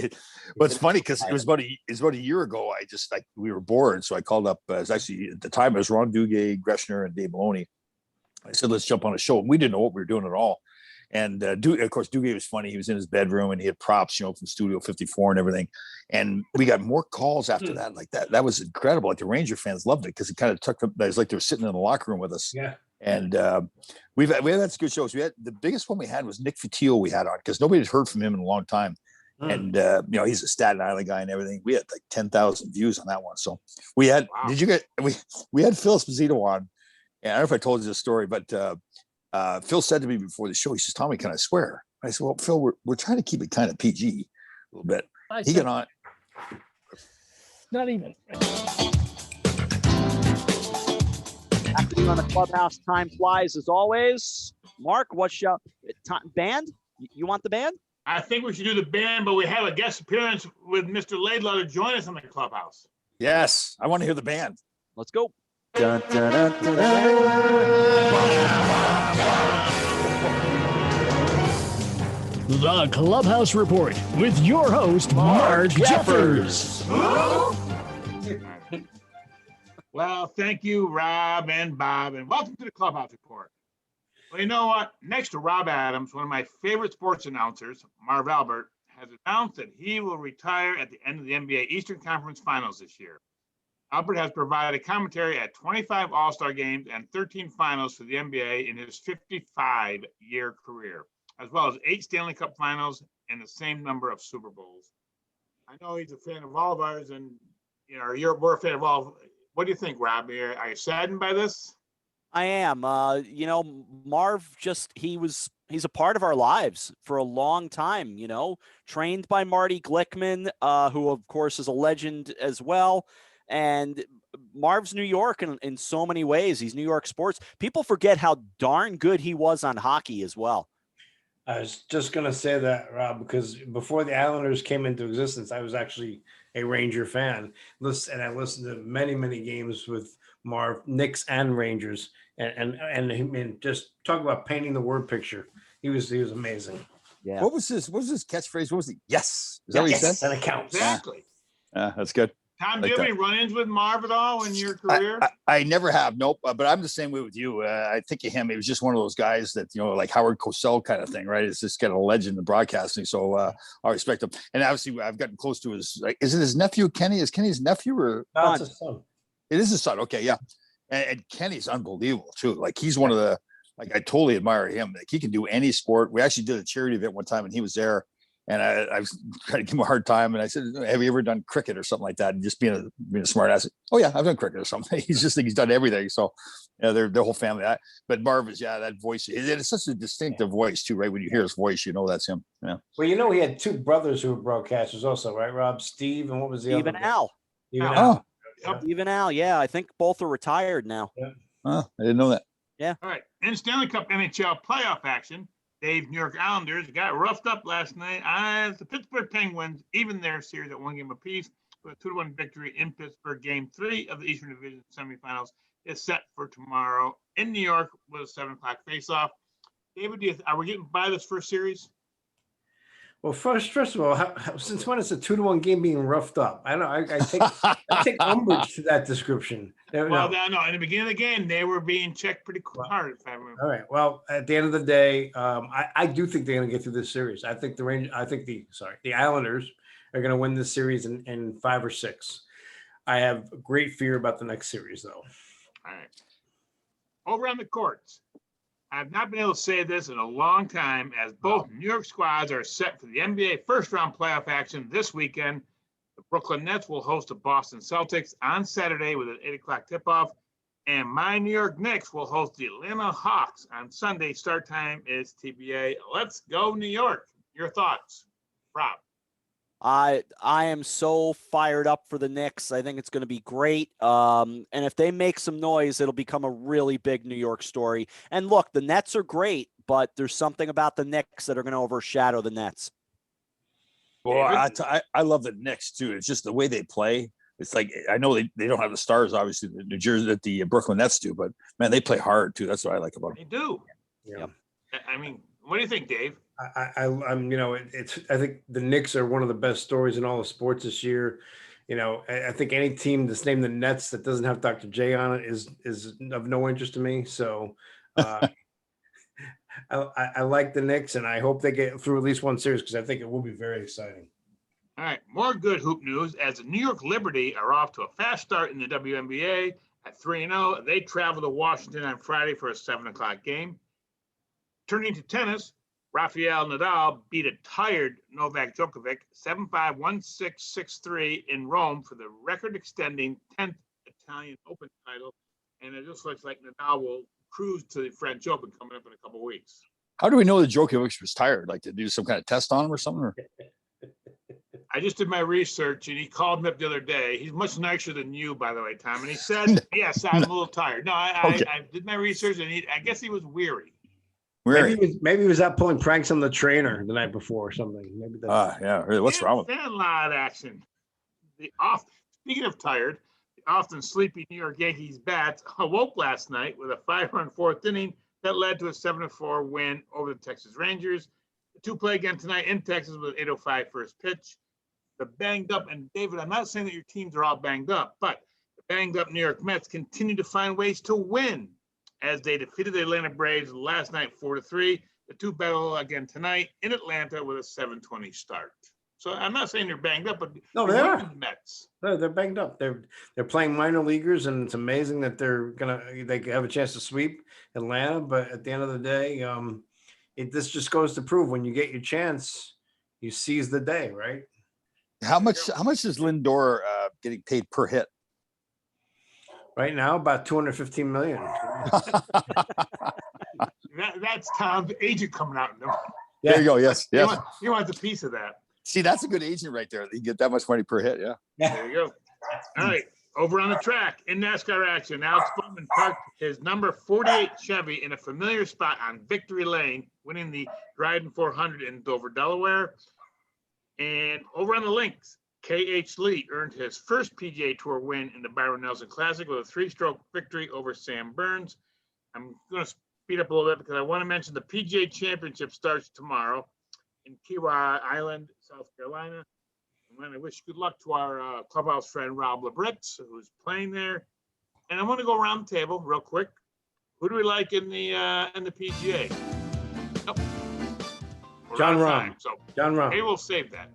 Well, it's funny because it was about a year ago. We were bored, so I called up. It was actually at the time it was Ron Duguay, Greshner, and Dave Maloney. I said, let's jump on a show. And we didn't know what we were doing at all. And of course, Duguay was funny. He was in his bedroom and he had props, from Studio 54 and everything. And we got more calls after that. Like that was incredible. Like the Ranger fans loved it because it kind of took them. It was like they were sitting in the locker room with us. Yeah. And we've had some good shows. We had the biggest one we had was Nick Fatio we had on because nobody had heard from him in a long time. And he's a Staten Island guy and everything. We had like 10,000 views on that one. So we had we had Phil Esposito on. And I don't know if I told you this story, but Phil said to me before the show, he says, Tommy, can I swear? I said, well, Phil, we're trying to keep it kind of PG a little bit. He got on. Not even. After on the Clubhouse, time flies as always. Mark, what's your band? You want the band? I think we should do the band, but we have a guest appearance with Mr. Laidlaw to join us on the Clubhouse. Yes, I want to hear the band. Let's go. The Clubhouse Report with your host, Mark Jeffers. Well, thank you, Rob and Bob, and welcome to the Clubhouse Report. Well, you know what? Next to Rob Adams, one of my favorite sports announcers, Marv Albert, has announced that he will retire at the end of the NBA Eastern Conference Finals this year. Albert has provided commentary at 25 All-Star games and 13 finals for the NBA in his 55-year career, as well as 8 Stanley Cup finals and the same number of Super Bowls. I know he's a fan of all of ours, and we're a fan of all. What do you think, Rob? Are you saddened by this? I am. Marv he's a part of our lives for a long time, trained by Marty Glickman, who of course is a legend as well. And Marv's New York in so many ways. He's New York sports. People forget how darn good he was on hockey as well. I was just going to say that, Rob, because before the Islanders came into existence, I was actually a Ranger fan. And I listened to many, many games with Marv, Knicks and Rangers. And just talk about painting the word picture. He was amazing. Yeah. What was his catchphrase? What was he? Yes. Is that what he said? And it counts. Exactly. Yeah, that's good. Tom, do you have any run-ins with Marv at all in your career? I never have, nope. But I'm the same way with you. I think of him. He was just one of those guys that, like Howard Cosell kind of thing, right? It's just kind of a legend in broadcasting. So I respect him. And obviously, I've gotten close to is it his nephew, Kenny? Is Kenny his nephew or? No, it's his son. It is his son. Okay, yeah. And Kenny's unbelievable too. Like he's one of the, I totally admire him. Like he can do any sport. We actually did a charity event one time and he was there. And I was trying to give him a hard time. And I said, have you ever done cricket or something like that? And just being a smart ass. Oh yeah, I've done cricket or something. He's done everything. So their whole family. But Marv is, that voice. It's such a distinctive voice too, right? When you hear his voice, that's him. Yeah. Well, he had 2 brothers who were broadcasters also, right, Rob? Steve, and what was the Steve other? and Al. Al. Steve and Al, yeah. I think both are retired now. Yeah. Oh, I didn't know that. Yeah. All right. In Stanley Cup NHL playoff action, Dave's New York Islanders got roughed up last night as the Pittsburgh Penguins even their series at 1 game apiece with a 2-1 victory in Pittsburgh. Game 3 of the Eastern Division semifinals is set for tomorrow in New York with a 7 o'clock faceoff. David, are we getting by this first series? Well, first of all, since when is a 2-1 game being roughed up? I don't know. I take umbrage to that description. Well, no. In the beginning of the game, they were being checked pretty hard. If I remember. All right. Well, at the end of the day, I do think they're going to get through this series. I think the Islanders are going to win this series in 5 or 6. I have great fear about the next series, though. All right. Over on the courts. I've not been able to say this in a long time, as both New York squads are set for the NBA first-round playoff action this weekend. The Brooklyn Nets will host the Boston Celtics on Saturday with an 8 o'clock tip-off, and my New York Knicks will host the Atlanta Hawks on Sunday. Start time is TBA. Let's go, New York. Your thoughts, Rob? I am so fired up for the Knicks. I think it's going to be great. And if they make some noise, it'll become a really big New York story. And look, the Nets are great, but there's something about the Knicks that are going to overshadow the Nets. Well, I love the Knicks too. It's just the way they play. It's like, I know they don't have the stars, obviously, the New Jersey, that the Brooklyn Nets do, but man, they play hard too. That's what I like about them. They do. Yeah. I mean, what do you think, Dave? I'm, I think the Knicks are one of the best stories in all of sports this year. I think any team that's named the Nets that doesn't have Dr. J on it is of no interest to me. So I like the Knicks, and I hope they get through at least one series because I think it will be very exciting. All right, more good hoop news as the New York Liberty are off to a fast start in the WNBA at 3-0. They travel to Washington on Friday for a 7:00 game. Turning to tennis, Rafael Nadal beat a tired Novak Djokovic 7-5, 1-6, 6-3 in Rome for the record-extending 10th Italian Open title. And it just looks like Nadal will cruise to the French Open coming up in a couple of weeks. How do we know that Djokovic was tired? Like, to do some kind of test on him or something? Or? I just did my research, and he called me up the other day. He's much nicer than you, by the way, Tom. And he said, yes, I'm a little tired. No, I did my research, and I guess he was weary. Maybe he was out pulling pranks on the trainer the night before or something. Maybe that's yeah. Really, what's wrong with Sandlot action? Speaking of tired, the often sleepy New York Yankees bats awoke last night with a 5-run fourth inning that led to a 7-4 win over the Texas Rangers. The two play again tonight in Texas with 8:05 first pitch. The banged up, and David, I'm not saying that your teams are all banged up, but the banged up New York Mets continue to find ways to win as they defeated the Atlanta Braves last night 4-3. The two battle again tonight in Atlanta with a 7:20 start. So I'm not saying they're banged up, but no, they are. The Mets. They're banged up. They're playing minor leaguers, and it's amazing that they have a chance to sweep Atlanta. But at the end of the day, this just goes to prove when you get your chance, you seize the day, right? How much is Lindor getting paid per hit? Right now, about $215 million. That's Tom's agent coming out. Yeah. There you go. Yes. You want a piece of that. See, that's a good agent right there. You get that much money per hit. Yeah. There you go. All right. Over on the track in NASCAR action, Alex Bowman parked his number 48 Chevy in a familiar spot on Victory Lane, winning the Dryden 400 in Dover, Delaware. And over on the links, K.H. Lee earned his first PGA Tour win in the Byron Nelson Classic with a 3-stroke victory over Sam Burns. I'm going to speed up a little bit because I want to mention the PGA Championship starts tomorrow in Kiawah Island, South Carolina. And I wish good luck to our clubhouse friend Rob Labritz, who's playing there. And I want to go around the table real quick. Who do we like in the PGA? Nope. John Rahm. So John Rahm. Hey, we'll save that.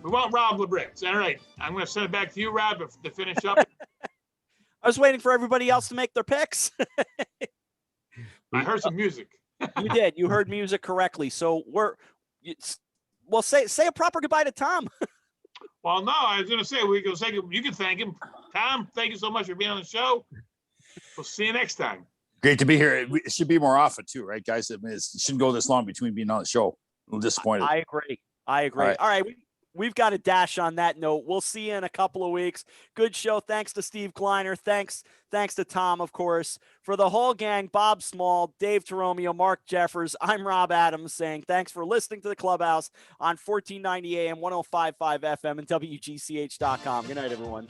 We want Rob Labritz. All right. I'm going to send it back to you, Rob, to finish up. I was waiting for everybody else to make their picks. I heard some music. You did. You heard music correctly. So say a proper goodbye to Tom. Well, no, I was going to say, you can thank him. Tom, thank you so much for being on the show. We'll see you next time. Great to be here. It should be more often too, right, guys? I mean, it shouldn't go this long between being on the show. A little disappointed. I agree. All right. We've got a dash on that note. We'll see you in a couple of weeks. Good show. Thanks to Steve Gleiner. Thanks to Tom, of course. For the whole gang, Bob Small, Dave Toromio, Mark Jeffers, I'm Rob Adams saying thanks for listening to the Clubhouse on 1490 AM, 105.5 FM, and WGCH.com. Good night, everyone.